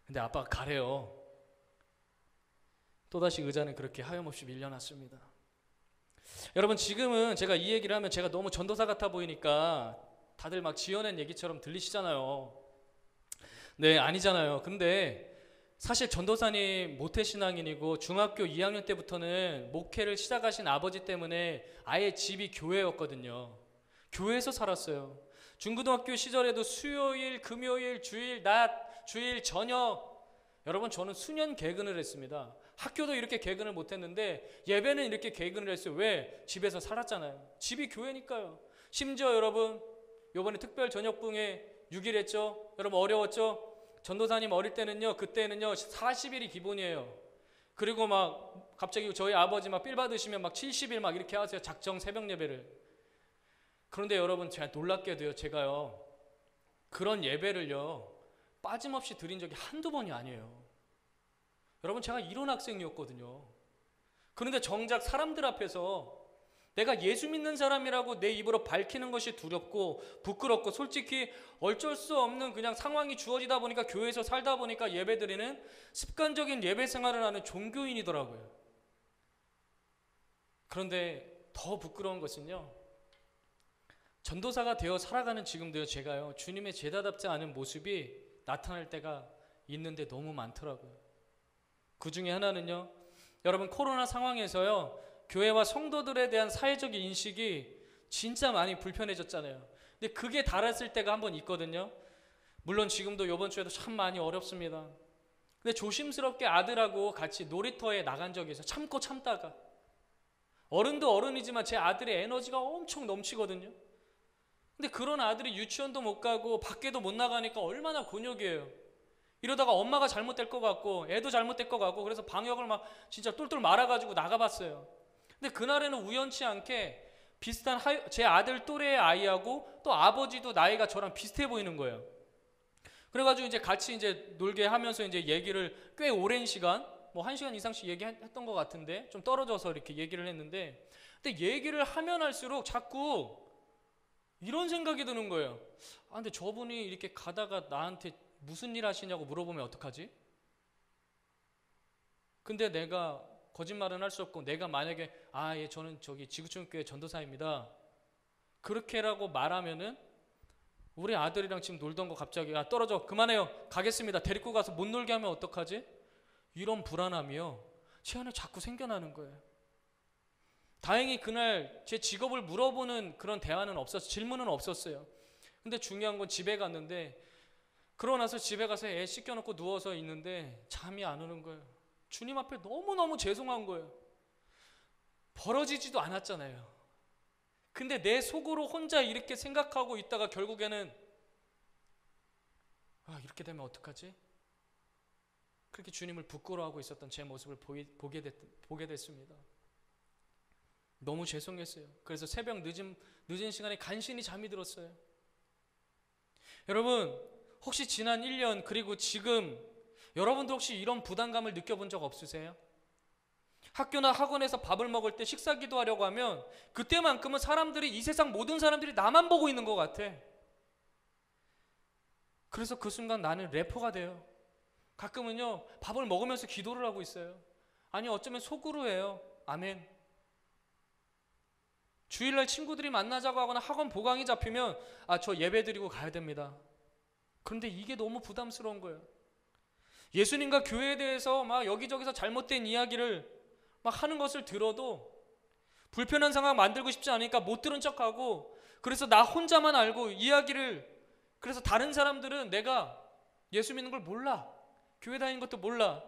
근데 아빠가 가래요. 또다시 의자는 그렇게 하염없이 밀려났습니다. 여러분, 지금은 제가 이 얘기를 하면 제가 너무 전도사 같아 보이니까 다들 막 지어낸 얘기처럼 들리시잖아요. 네, 아니잖아요. 근데 사실 전도사님 모태신앙인이고 중학교 2학년 때부터는 목회를 시작하신 아버지 때문에 아예 집이 교회였거든요. 교회에서 살았어요. 중고등학교 시절에도 수요일, 금요일, 주일, 낮, 주일, 저녁, 여러분, 저는 수년 개근을 했습니다. 학교도 이렇게 개근을 못했는데 예배는 이렇게 개근을 했어요. 왜? 집에서 살았잖아요. 집이 교회니까요. 심지어 여러분, 요번에 특별 저녁붕에 6일 했죠. 여러분, 어려웠죠? 전도사님 어릴 때는요, 그때는요 40일이 기본이에요. 그리고 막 갑자기 저희 아버지 막 삘 받으시면 막 70일 막 이렇게 하세요. 작정 새벽 예배를. 그런데 여러분, 제가 놀랍게도요, 제가요 그런 예배를요 빠짐없이 드린 적이 한두 번이 아니에요. 여러분, 제가 이런 학생이었거든요. 그런데 정작 사람들 앞에서 내가 예수 믿는 사람이라고 내 입으로 밝히는 것이 두렵고 부끄럽고, 솔직히 어쩔 수 없는 그냥 상황이 주어지다 보니까, 교회에서 살다 보니까 예배드리는 습관적인 예배 생활을 하는 종교인이더라고요. 그런데 더 부끄러운 것은요, 전도사가 되어 살아가는 지금도요, 제가요 주님의 제자답지 않은 모습이 나타날 때가 있는데 너무 많더라고요. 그 중에 하나는요, 여러분, 코로나 상황에서요 교회와 성도들에 대한 사회적 인식이 진짜 많이 불편해졌잖아요. 근데 그게 달았을 때가 한 번 있거든요. 물론 지금도 이번 주에도 참 많이 어렵습니다. 근데 조심스럽게 아들하고 같이 놀이터에 나간 적이 있어요. 참고 참다가. 어른도 어른이지만 제 아들의 에너지가 엄청 넘치거든요. 근데 그런 아들이 유치원도 못 가고 밖에도 못 나가니까 얼마나 곤욕이에요. 이러다가 엄마가 잘못될 것 같고 애도 잘못될 것 같고, 그래서 방역을 막 진짜 똘똘 말아가지고 나가봤어요. 근데 그날에는 우연치 않게 비슷한 제 아들 또래의 아이하고 또 아버지도 나이가 저랑 비슷해 보이는 거예요. 그래가지고 이제 같이 이제 놀게 하면서 이제 얘기를 꽤 오랜 시간, 뭐 1시간 이상씩 얘기했던 것 같은데, 좀 떨어져서 이렇게 얘기를 했는데, 근데 얘기를 하면 할수록 자꾸 이런 생각이 드는 거예요. 아, 근데 저분이 이렇게 가다가 나한테 무슨 일 하시냐고 물어보면 어떡하지? 근데 내가 거짓말은 할 수 없고, 내가 만약에 예, 저는 저기 지구촌교회 전도사입니다, 그렇게라고 말하면은 우리 아들이랑 지금 놀던 거 갑자기 떨어져, 그만해요, 가겠습니다, 데리고 가서 못 놀게 하면 어떡하지? 이런 불안함이요 제 안에 자꾸 생겨나는 거예요. 다행히 그날 제 직업을 물어보는 그런 대화는 없었어요. 질문은 없었어요. 근데 중요한 건 집에 갔는데, 그러고 나서 집에 가서 애 씻겨놓고 누워서 있는데 잠이 안 오는 거예요. 주님 앞에 너무너무 죄송한 거예요. 벌어지지도 않았잖아요. 근데 내 속으로 혼자 이렇게 생각하고 있다가 결국에는 이렇게 되면 어떡하지? 그렇게 주님을 부끄러워하고 있었던 제 모습을 보게 됐습니다. 너무 죄송했어요. 그래서 새벽 늦은 시간에 간신히 잠이 들었어요. 여러분, 혹시 지난 1년 그리고 지금 여러분들 혹시 이런 부담감을 느껴본 적 없으세요? 학교나 학원에서 밥을 먹을 때 식사 기도하려고 하면 그때만큼은 사람들이, 이 세상 모든 사람들이 나만 보고 있는 것 같아. 그래서 그 순간 나는 래퍼가 돼요. 가끔은요 밥을 먹으면서 기도를 하고 있어요. 아니, 어쩌면 속으로 해요. 아멘. 주일날 친구들이 만나자고 하거나 학원 보강이 잡히면 저 예배 드리고 가야 됩니다. 그런데 이게 너무 부담스러운 거예요. 예수님과 교회에 대해서 막 여기저기서 잘못된 이야기를 막 하는 것을 들어도 불편한 상황 만들고 싶지 않으니까 못 들은 척하고, 그래서 나 혼자만 알고 이야기를, 그래서 다른 사람들은 내가 예수 믿는 걸 몰라, 교회 다니는 것도 몰라.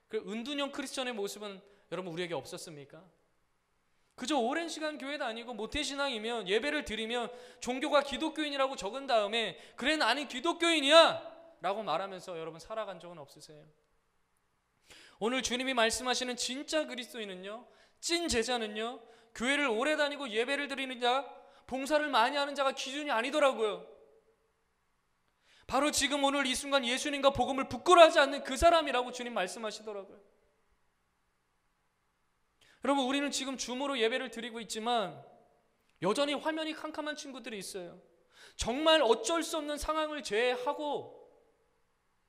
그 은둔형 크리스천의 모습은 여러분 우리에게 없었습니까? 그저 오랜 시간 교회 다니고 모태신앙이면, 예배를 드리면 종교가 기독교인이라고 적은 다음에 그래 나는 기독교인이야 라고 말하면서 여러분 살아간 적은 없으세요? 오늘 주님이 말씀하시는 진짜 그리스도인은요, 찐 제자는요, 교회를 오래 다니고 예배를 드리는 자, 봉사를 많이 하는 자가 기준이 아니더라고요. 바로 지금 오늘 이 순간 예수님과 복음을 부끄러워하지 않는 그 사람이라고 주님 말씀하시더라고요. 여러분, 우리는 지금 줌으로 예배를 드리고 있지만 여전히 화면이 캄캄한 친구들이 있어요. 정말 어쩔 수 없는 상황을 제외하고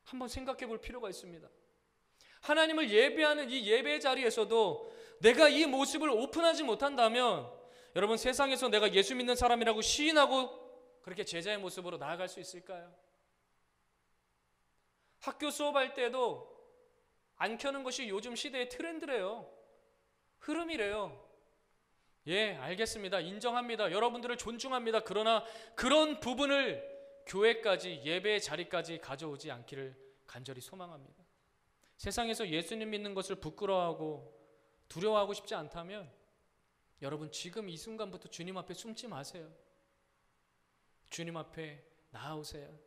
한번 생각해 볼 필요가 있습니다. 하나님을 예배하는 이 예배 자리에서도 내가 이 모습을 오픈하지 못한다면 여러분, 세상에서 내가 예수 믿는 사람이라고 시인하고 그렇게 제자의 모습으로 나아갈 수 있을까요? 학교 수업할 때도 안 켜는 것이 요즘 시대의 트렌드래요. 흐름이래요. 예, 알겠습니다. 인정합니다. 여러분들을 존중합니다. 그러나 그런 부분을 교회까지, 예배의 자리까지 가져오지 않기를 간절히 소망합니다. 세상에서 예수님 믿는 것을 부끄러워하고 두려워하고 싶지 않다면 여러분, 지금 이 순간부터 주님 앞에 숨지 마세요. 주님 앞에 나아오세요.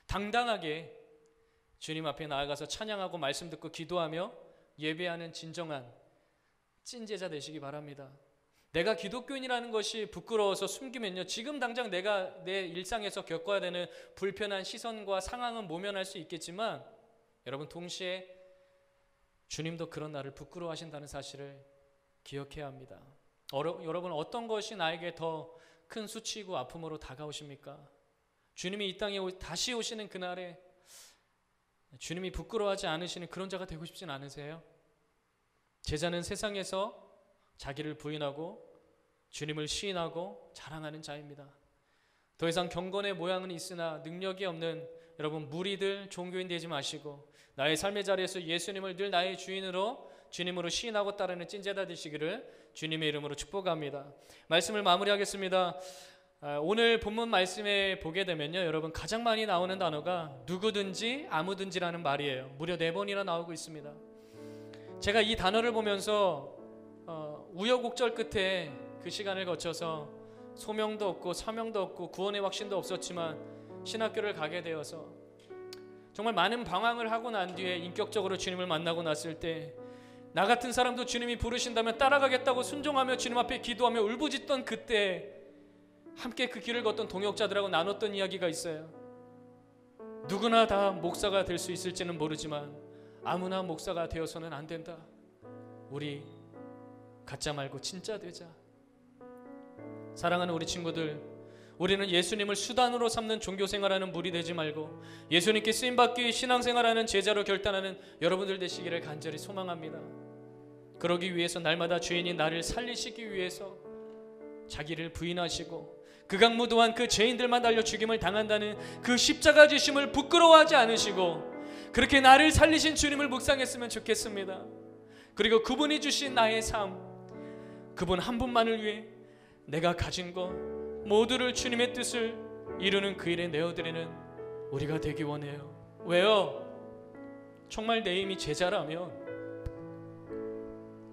당당하게 주님 앞에 나아가서 찬양하고 말씀 듣고 기도하며 예배하는 진정한 찐제자 되시기 바랍니다. 내가 기독교인이라는 것이 부끄러워서 숨기면요, 지금 당장 내가 내 일상에서 겪어야 되는 불편한 시선과 상황은 모면할 수 있겠지만 여러분, 동시에 주님도 그런 나를 부끄러워하신다는 사실을 기억해야 합니다. 여러분, 어떤 것이 나에게 더 큰 수치이고 아픔으로 다가오십니까? 주님이 이 땅에 다시 오시는 그날에 주님이 부끄러워하지 않으시는 그런 자가 되고 싶진 않으세요? 제자는 세상에서 자기를 부인하고 주님을 시인하고 자랑하는 자입니다. 더 이상 경건의 모양은 있으나 능력이 없는 여러분, 무리들, 종교인 되지 마시고 나의 삶의 자리에서 예수님을 늘 나의 주인으로, 주님으로 시인하고 따르는 찐제자 되시기를 주님의 이름으로 축복합니다. 말씀을 마무리하겠습니다. 오늘 본문 말씀에 보게 되면요, 여러분, 가장 많이 나오는 단어가 누구든지 아무든지라는 말이에요. 무려 4번이나 나오고 있습니다. 제가 이 단어를 보면서 우여곡절 끝에 그 시간을 거쳐서 소명도 없고 사명도 없고 구원의 확신도 없었지만 신학교를 가게 되어서 정말 많은 방황을 하고 난 뒤에 인격적으로 주님을 만나고 났을 때 나 같은 사람도 주님이 부르신다면 따라가겠다고 순종하며 주님 앞에 기도하며 울부짖던 그때 함께 그 길을 걷던 동역자들하고 나눴던 이야기가 있어요. 누구나 다 목사가 될 수 있을지는 모르지만 아무나 목사가 되어서는 안 된다. 우리 가짜 말고 진짜 되자. 사랑하는 우리 친구들, 우리는 예수님을 수단으로 삼는 종교생활하는 무리 되지 말고 예수님께 쓰임받기 신앙생활하는 제자로 결단하는 여러분들 되시기를 간절히 소망합니다. 그러기 위해서 날마다 주인이 나를 살리시기 위해서 자기를 부인하시고 극악무도한 그 죄인들만 달려 죽임을 당한다는 그 십자가 지심을 부끄러워하지 않으시고 그렇게 나를 살리신 주님을 묵상했으면 좋겠습니다. 그리고 그분이 주신 나의 삶, 그분 한 분만을 위해 내가 가진 것 모두를 주님의 뜻을 이루는 그 일에 내어드리는 우리가 되기 원해요. 왜요? 정말 내 힘이 제자라면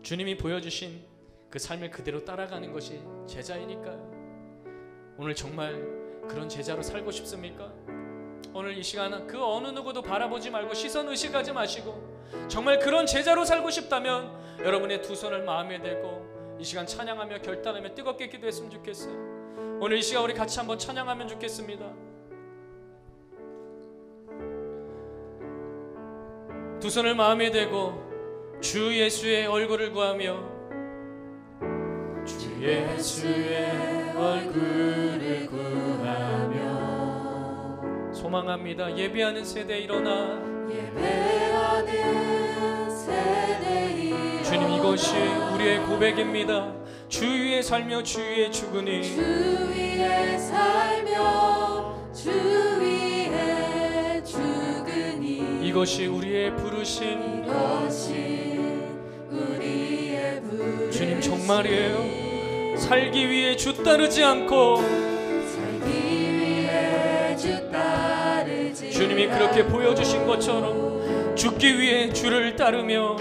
주님이 보여주신 그 삶을 그대로 따라가는 것이 제자이니까요. 오늘 정말 그런 제자로 살고 싶습니까? 오늘 이 시간은 그 어느 누구도 바라보지 말고 시선 의식하지 마시고 정말 그런 제자로 살고 싶다면 여러분의 두 손을 마음에 대고 이 시간 찬양하며 결단하며 뜨겁게 기도했으면 좋겠어요. 오늘 이 시간 우리 같이 한번 찬양하면 좋겠습니다. 두 손을 마음에 대고 주 예수의 얼굴을 구하며 주 예수의 얼굴을 구하며 소망합니다. 예배하는 세대 일어나 예배하는 세대 일어나 주님, 이것이 우리의 고백입니다. 주 위에 살며 주 위에 죽으니 주 위에 살며 주 위에 죽으니 이것이 우리의 부르심. 이것이 우리의 부르심. 주님, 정말이에요. 살기 위해 주 따르지 않고 살기 위해 주 따르지 주님이 그렇게 보여주신 것처럼 죽기 위해 주를 따르며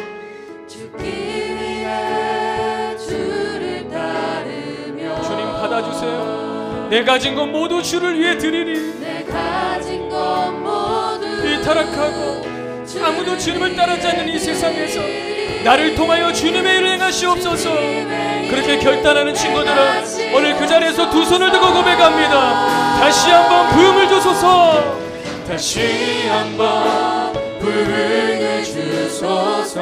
죽기 위해 주를 따르며 주님, 받아주세요. 내 가진 것 모두 주를 위해 드리니 내 가진 것 모두 이 타락하고 아무도 주님을 따르지 않는 이 세상에서 나를 통하여 주님의 일을 행하시옵소서. 그렇게 결단하는 친구들은 오늘 그 자리에서 두 손을 들고 고백합니다. 다시 한번 부흥을 주소서. 다시 한번 부흥을 주소서.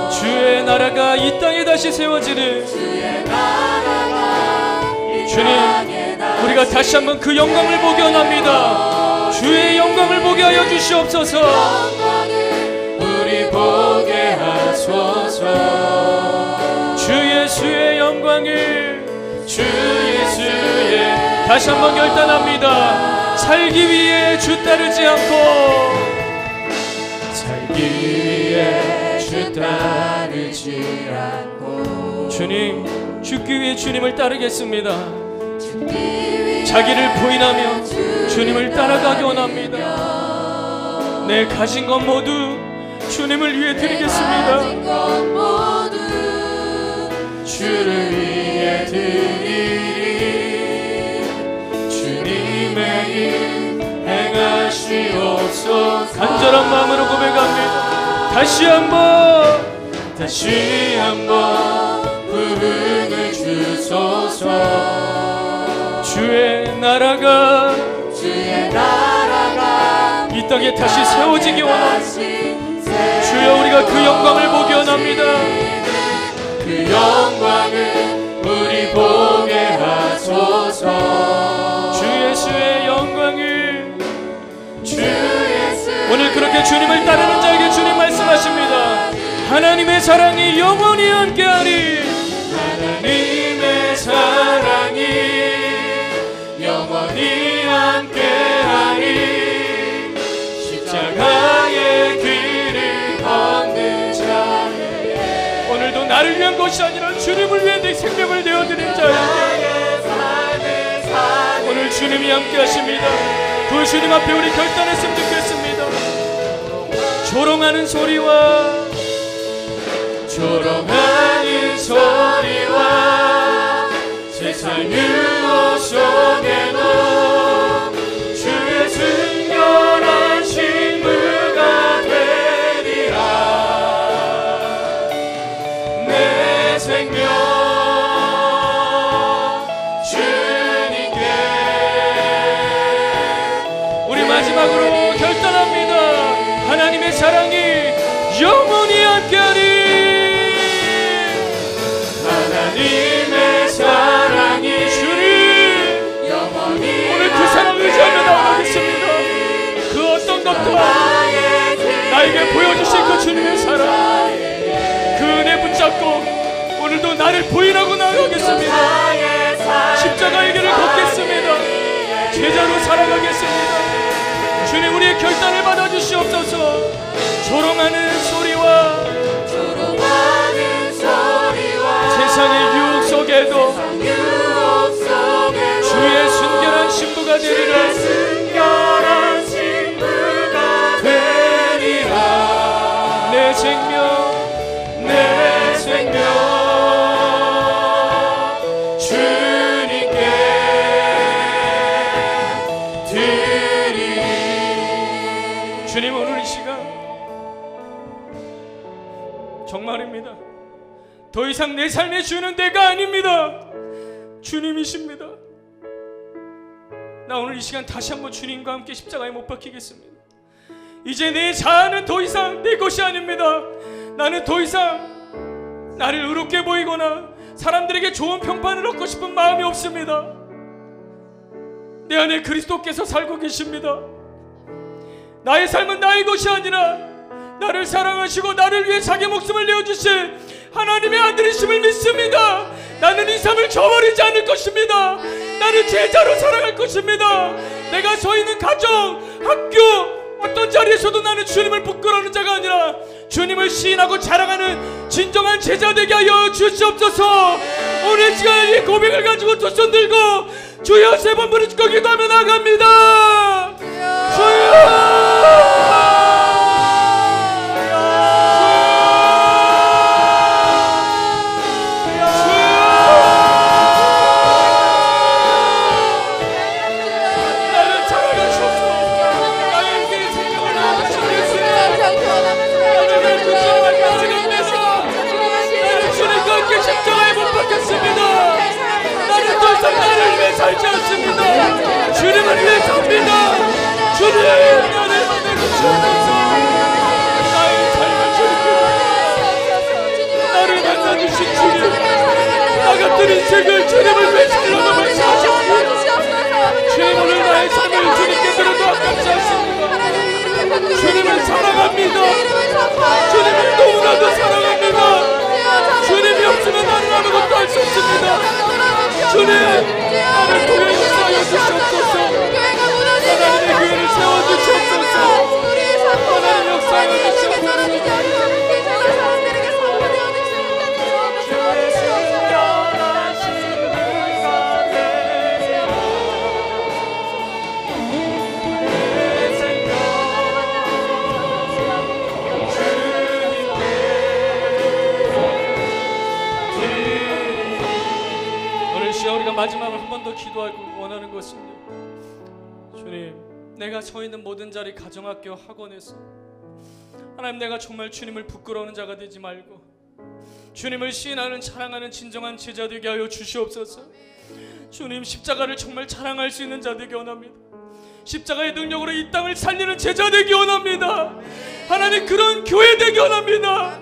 주의 나라가 이 땅에 다시 세워지는 주의 나라가 이 주님, 땅에 다시 우리가 다시 한번 그 영광을 보게 원합니다. 주의 영광을 보게 하여 주시옵소서. 우리 보게 하소서. 주 예수의 영광을, 주 예수의 다시 한번 결단합니다. 살기 위해 주 따르지 않고 살기 위해 주 따르지 않고 주님, 죽기 위해 주님을 따르겠습니다. 자기를 부인하며 주님을 따라가기 원합니다. 내 가진 것 모두 주님을 위해 드리겠습니다. 주를 위해 드리리 주님의 일 행하 하시옵소서. 간절한 마음으로 고백합니다. 다시 한번 부흥을 주소서. 주의 나라가 이 땅에 다시 세워지기 원합니다. 주여, 우리가 그 영광을 보기 원합니다. 그 영광을 우리 보게 하소서. 주 예수의 영광을. 주 예수 오늘 그렇게 주님을 따르는 자에게 주님 말씀하십니다. 하나님의 사랑이 영원히 함께하리. 하나님의 사랑이 영원히 함께하리. 십자가의 길을 걷는 자에게 오늘도 나를 위한 것이 아니라 주님을 위해 내 생명을 내어드린 자에게 오늘 주님이 함께하십니다. 그 주님 앞에 우리 결단했으면 좋겠습니다. 조롱하는 소리와 세상 유혹 속에도 주의 순결한 신부가 되리라. 내 생명 주님께. 우리 마지막으로 결단합니다. 하나님의 사랑이 영원히 함께하리. 하나님의 사랑이 주님, 영원히 오늘 그 사랑을 의지하며 나아가겠습니다. 그 어떤 것도 나에게 보여주신 그 주님의 사랑, 그 은혜 붙잡고 오늘도 나를 부인하고 나아가겠습니다. 십자가의 길을 걷겠습니다. 제자로 살아가겠습니다. 주님, 우리의 결단을 받아주시옵소서. 조롱하는 소리와 세상의 유혹 속에도 주의 순결한 신부가 되리라. 내 생명 주님께 드리리. 주님, 오늘 이 시간 정말입니다. 더 이상 내 삶의 주는 내가 아닙니다. 주님이십니다. 나 오늘 이 시간 다시 한번 주님과 함께 십자가에 못 박히겠습니다. 이제 내 자아는 더 이상 내 것이 아닙니다. 나는 더 이상 나를 의롭게 보이거나 사람들에게 좋은 평판을 얻고 싶은 마음이 없습니다. 내 안에 그리스도께서 살고 계십니다. 나의 삶은 나의 것이 아니라 나를 사랑하시고 나를 위해 자기 목숨을 내어주신 하나님의 아들이심을 믿습니다. 나는 이 삶을 저버리지 않을 것입니다. 나는 제자로 살아갈 것입니다. 내가 서 있는 가정, 학교, 어떤 자리에서도 나는 주님을 부끄러워하는 자가 아니라 주님을 시인하고 자랑하는 진정한 제자 되게 하여 주시옵소서. 오늘 시간 이 고백을 가지고 두 손 들고 주여 세 번 부르짖고 기도하며 나갑니다. 주여, 살지 않습니다. 주님을 위해 삽니다. 주님, 나를 만나주시옵소서. 나의 삶을 주님께, 나를 만나주신 주님, 나 같은 인생을 주님을 위해 살려고 말씀하셨습니다. 주님, 오늘 나의 삶을 주님께 드려도 아깝지 않습니다. 주님을 사랑합니다. 주님을 너무나도 사랑합니다. 주님이 없으면 나는 아무것도 할 수 없습니다. 주님, 나를 통해 역사하여 주시옵소서. 하나님의 교회를 세워주시옵소서. 하나님 역사하여 주시옵소서. 오늘 시간 우리가 마지막으로 한 번 더 기도하고 원하는 것은요, 주님, 내가 서 있는 모든 자리, 가정학교, 학원에서 하나님, 내가 정말 주님을 부끄러워하는 자가 되지 말고 주님을 시인하는, 자랑하는 진정한 제자 되게 하여 주시옵소서. 주님, 십자가를 정말 자랑할 수 있는 자 되기 원합니다. 십자가의 능력으로 이 땅을 살리는 제자 되기 원합니다. 하나님, 그런 교회 되기 원합니다.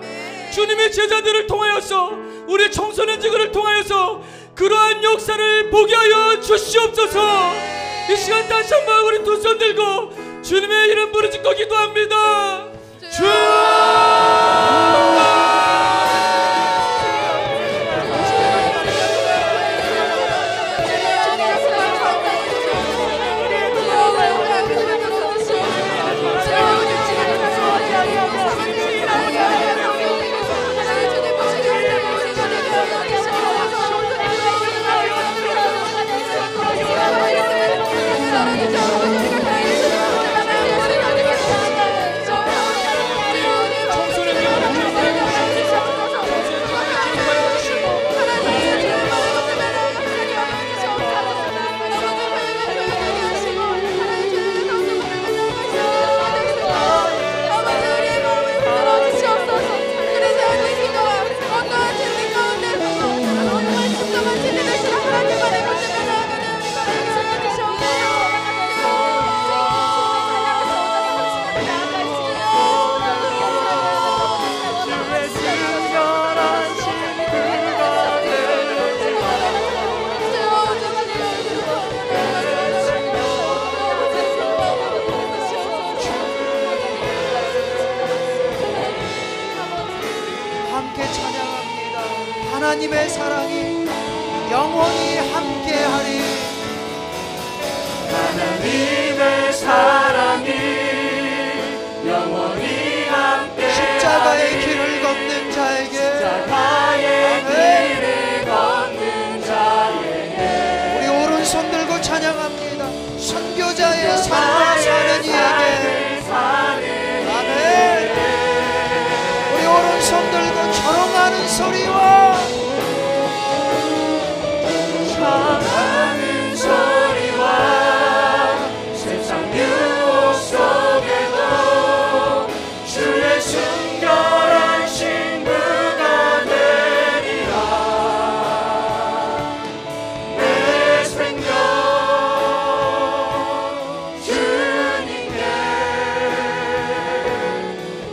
주님의 제자들을 통하여서, 우리 청소년 지구를 통하여서 그러한 역사를 보게 하여 주시옵소서. 이 시간 다시 한번 우리 두 손 들고 주님의 이름 부르짖고 기도합니다. 주! 하나님의 사랑이 영원히 함께하리. 하나님의 사랑이 영원히 함께 십자가의 길을 걷는 자에게, 십자가의 길을 걷는 자에게 우리 오른손 들고 찬양합니다. 선교자의 삶을 사는 이에게, 아멘. 우리 오른손 들고 조롱하는 소리와 하는 소리와 세상 유혹 속에도 주의 순결한 신부가 되리라. 내 생명 주님께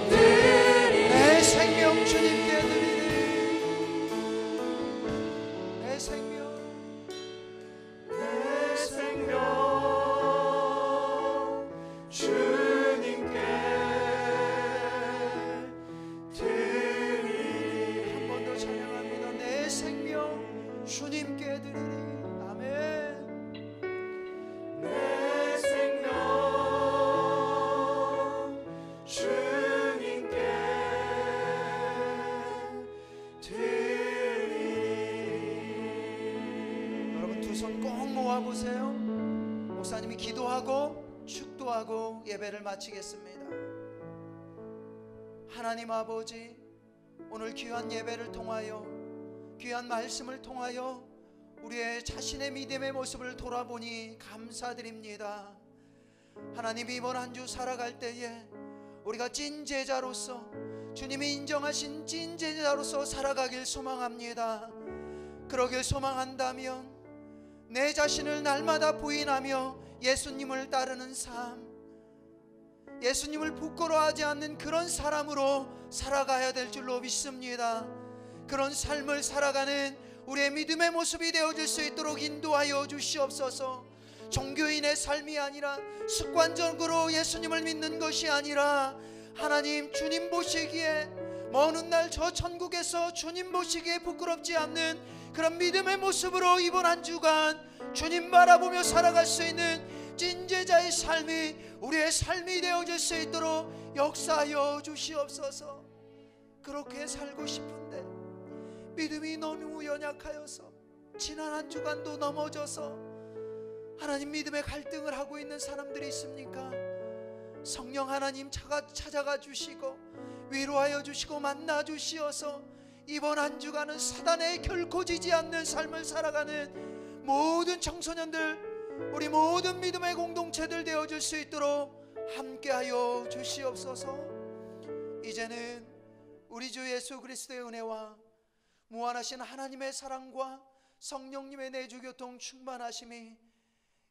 드리리. 내 생명 주님께 드리리. 내 생명, 내 생명 주님께 드리리. 한 번 더 찬양합니다. 내 생명 주님께 드리리. 아멘. 내 생명 주님께 드리리. 여러분 두 손 꼭 모아보세요. 목사님이 기도하고 축도하고 예배를 마치겠습니다. 하나님 아버지, 오늘 귀한 예배를 통하여, 귀한 말씀을 통하여 우리의 자신의 믿음의 모습을 돌아보니 감사드립니다. 하나님, 이번 한 주 살아갈 때에 우리가 찐 제자로서, 주님이 인정하신 찐 제자로서 살아가길 소망합니다. 그러길 소망한다면 내 자신을 날마다 부인하며 예수님을 따르는 삶, 예수님을 부끄러워하지 않는 그런 사람으로 살아가야 될 줄로 믿습니다. 그런 삶을 살아가는 우리의 믿음의 모습이 되어질 수 있도록 인도하여 주시옵소서. 종교인의 삶이 아니라, 습관적으로 예수님을 믿는 것이 아니라, 하나님 주님 보시기에, 먼 훗날 저 천국에서 주님 보시기에 부끄럽지 않는 그런 믿음의 모습으로 이번 한 주간 주님 바라보며 살아갈 수 있는 찐제자의 삶이 우리의 삶이 되어질 수 있도록 역사하여 주시옵소서. 그렇게 살고 싶은데 믿음이 너무 연약하여서 지난 한 주간도 넘어져서 하나님 믿음의 갈등을 하고 있는 사람들이 있습니까? 성령 하나님 찾아가 주시고 위로하여 주시고 만나 주시어서 이번 한 주간은 사단에 결코 지지 않는 삶을 살아가는 모든 청소년들, 우리 모든 믿음의 공동체들 되어줄 수 있도록 함께하여 주시옵소서. 이제는 우리 주 예수 그리스도의 은혜와 무한하신 하나님의 사랑과 성령님의 내주교통 충만하심이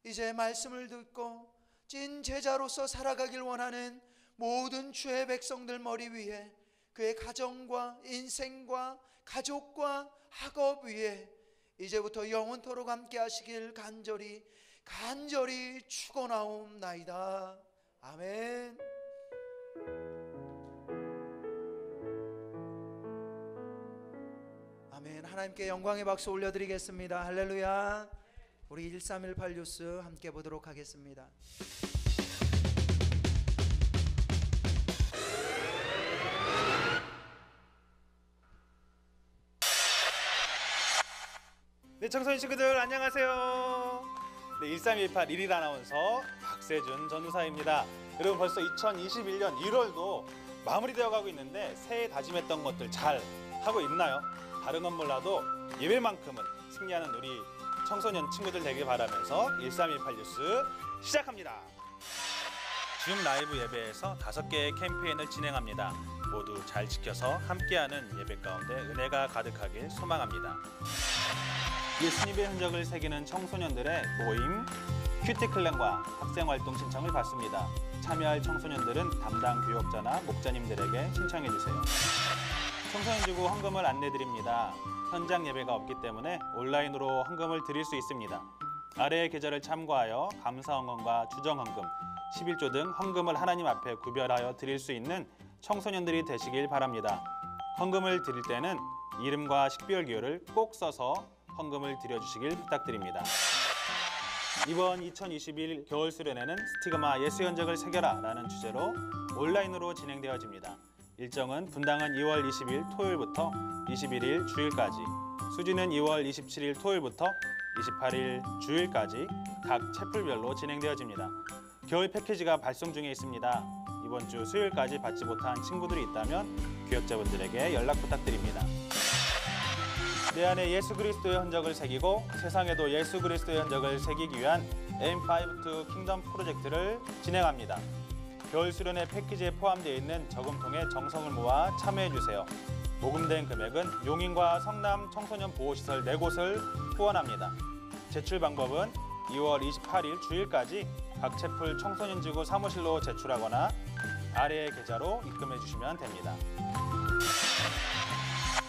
이제 말씀을 듣고 찐 제자로서 살아가길 원하는 모든 주의 백성들 머리 위에, 그의 가정과 인생과 가족과 학업 위에 이제부터 영원토록 함께 하시길 간절히 축원하옵나이다. 아멘. 아멘. 하나님께 영광의 박수 올려드리겠습니다. 할렐루야. 우리 1318 뉴스 함께 보도록 하겠습니다. 네, 청소년 친구들 안녕하세요. 네, 1318 1일 아나운서 박세준 전우사입니다. 여러분, 벌써 2021년 1월도 마무리되어 가고 있는데 새해 다짐했던 것들 잘 하고 있나요? 다른 건 몰라도 예배만큼은 승리하는 우리 청소년 친구들 되길 바라면서 1318 뉴스 시작합니다. 줌 라이브 예배에서 5개의 캠페인을 진행합니다. 모두 잘 지켜서 함께하는 예배 가운데 은혜가 가득하길 소망합니다. 예수님의 흔적을 새기는 청소년들의 모임 큐티클랜과 학생활동 신청을 받습니다. 참여할 청소년들은 담당 교역자나 목자님들에게 신청해 주세요. 청소년지구 헌금을 안내드립니다. 현장 예배가 없기 때문에 온라인으로 헌금을 드릴 수 있습니다. 아래의 계좌를 참고하여 감사헌금과 주정헌금, 11조 등 헌금을 하나님 앞에 구별하여 드릴 수 있는 청소년들이 되시길 바랍니다. 헌금을 드릴 때는 이름과 식별기호를 꼭 써서 헌금을 드려주시길 부탁드립니다. 이번 2021 겨울 수련회는 스티그마 예수 흔적을 새겨라 라는 주제로 온라인으로 진행되어집니다. 일정은 분당은 2월 20일 토요일부터 21일 주일까지, 수지는 2월 27일 토요일부터 28일 주일까지 각 채플별로 진행되어집니다. 겨울 패키지가 발송 중에 있습니다. 이번 주 수요일까지 받지 못한 친구들이 있다면 교역자분들에게 연락 부탁드립니다. 내 안에 예수 그리스도의 흔적을 새기고 세상에도 예수 그리스도의 흔적을 새기기 위한 M5 to 킹덤 프로젝트를 진행합니다. 겨울 수련회 패키지에 포함되어 있는 저금통에 정성을 모아 참여해주세요. 모금된 금액은 용인과 성남 청소년 보호시설 4곳을 후원합니다. 제출 방법은 2월 28일 주일까지 각 채플 청소년지구 사무실로 제출하거나 아래의 계좌로 입금해 주시면 됩니다.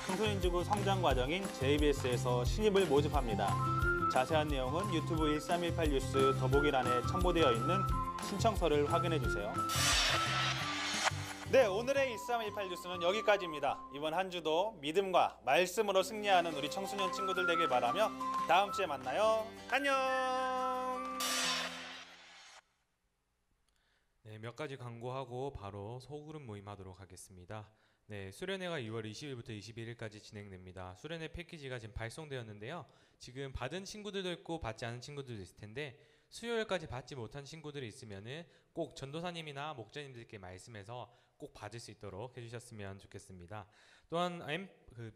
청소년지구 성장 과정인 JBS에서 신입을 모집합니다. 자세한 내용은 유튜브 1318 뉴스 더보기란에 첨부되어 있는 신청서를 확인해 주세요. 네, 오늘의 1318 뉴스는 여기까지입니다. 이번 한 주도 믿음과 말씀으로 승리하는 우리 청소년 친구들 되길 바라며 다음 주에 만나요. 안녕. 네, 몇 가지 광고하고 바로 소그룹 모임 하도록 하겠습니다. 네, 수련회가 2월 20일부터 21일까지 진행됩니다. 수련회 패키지가 지금 발송되었는데요. 지금 받은 친구들도 있고 받지 않은 친구들도 있을 텐데 수요일까지 받지 못한 친구들이 있으면은 꼭 전도사님이나 목자님들께 말씀해서 꼭 받을 수 있도록 해주셨으면 좋겠습니다. 또한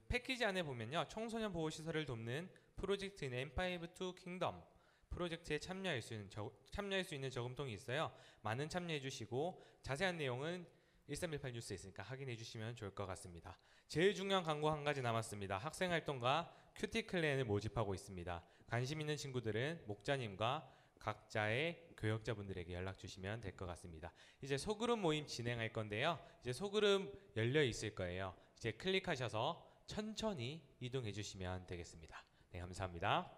패키지 안에 보면요, 청소년 보호 시설을 돕는 프로젝트인 M5 to 킹덤 프로젝트에 참여할 수 있는 저금통이 있어요. 많은 참여해 주시고 자세한 내용은 1318 뉴스에 있으니까 확인해 주시면 좋을 것 같습니다. 제일 중요한 광고 한 가지 남았습니다. 학생활동가 큐티클랜을 모집하고 있습니다. 관심 있는 친구들은 목자님과 각자의 교역자분들에게 연락 주시면 될 것 같습니다. 이제 소그룹 모임 진행할 건데요. 이제 소그룹 열려 있을 거예요. 이제 클릭하셔서 천천히 이동해 주시면 되겠습니다. 네, 감사합니다.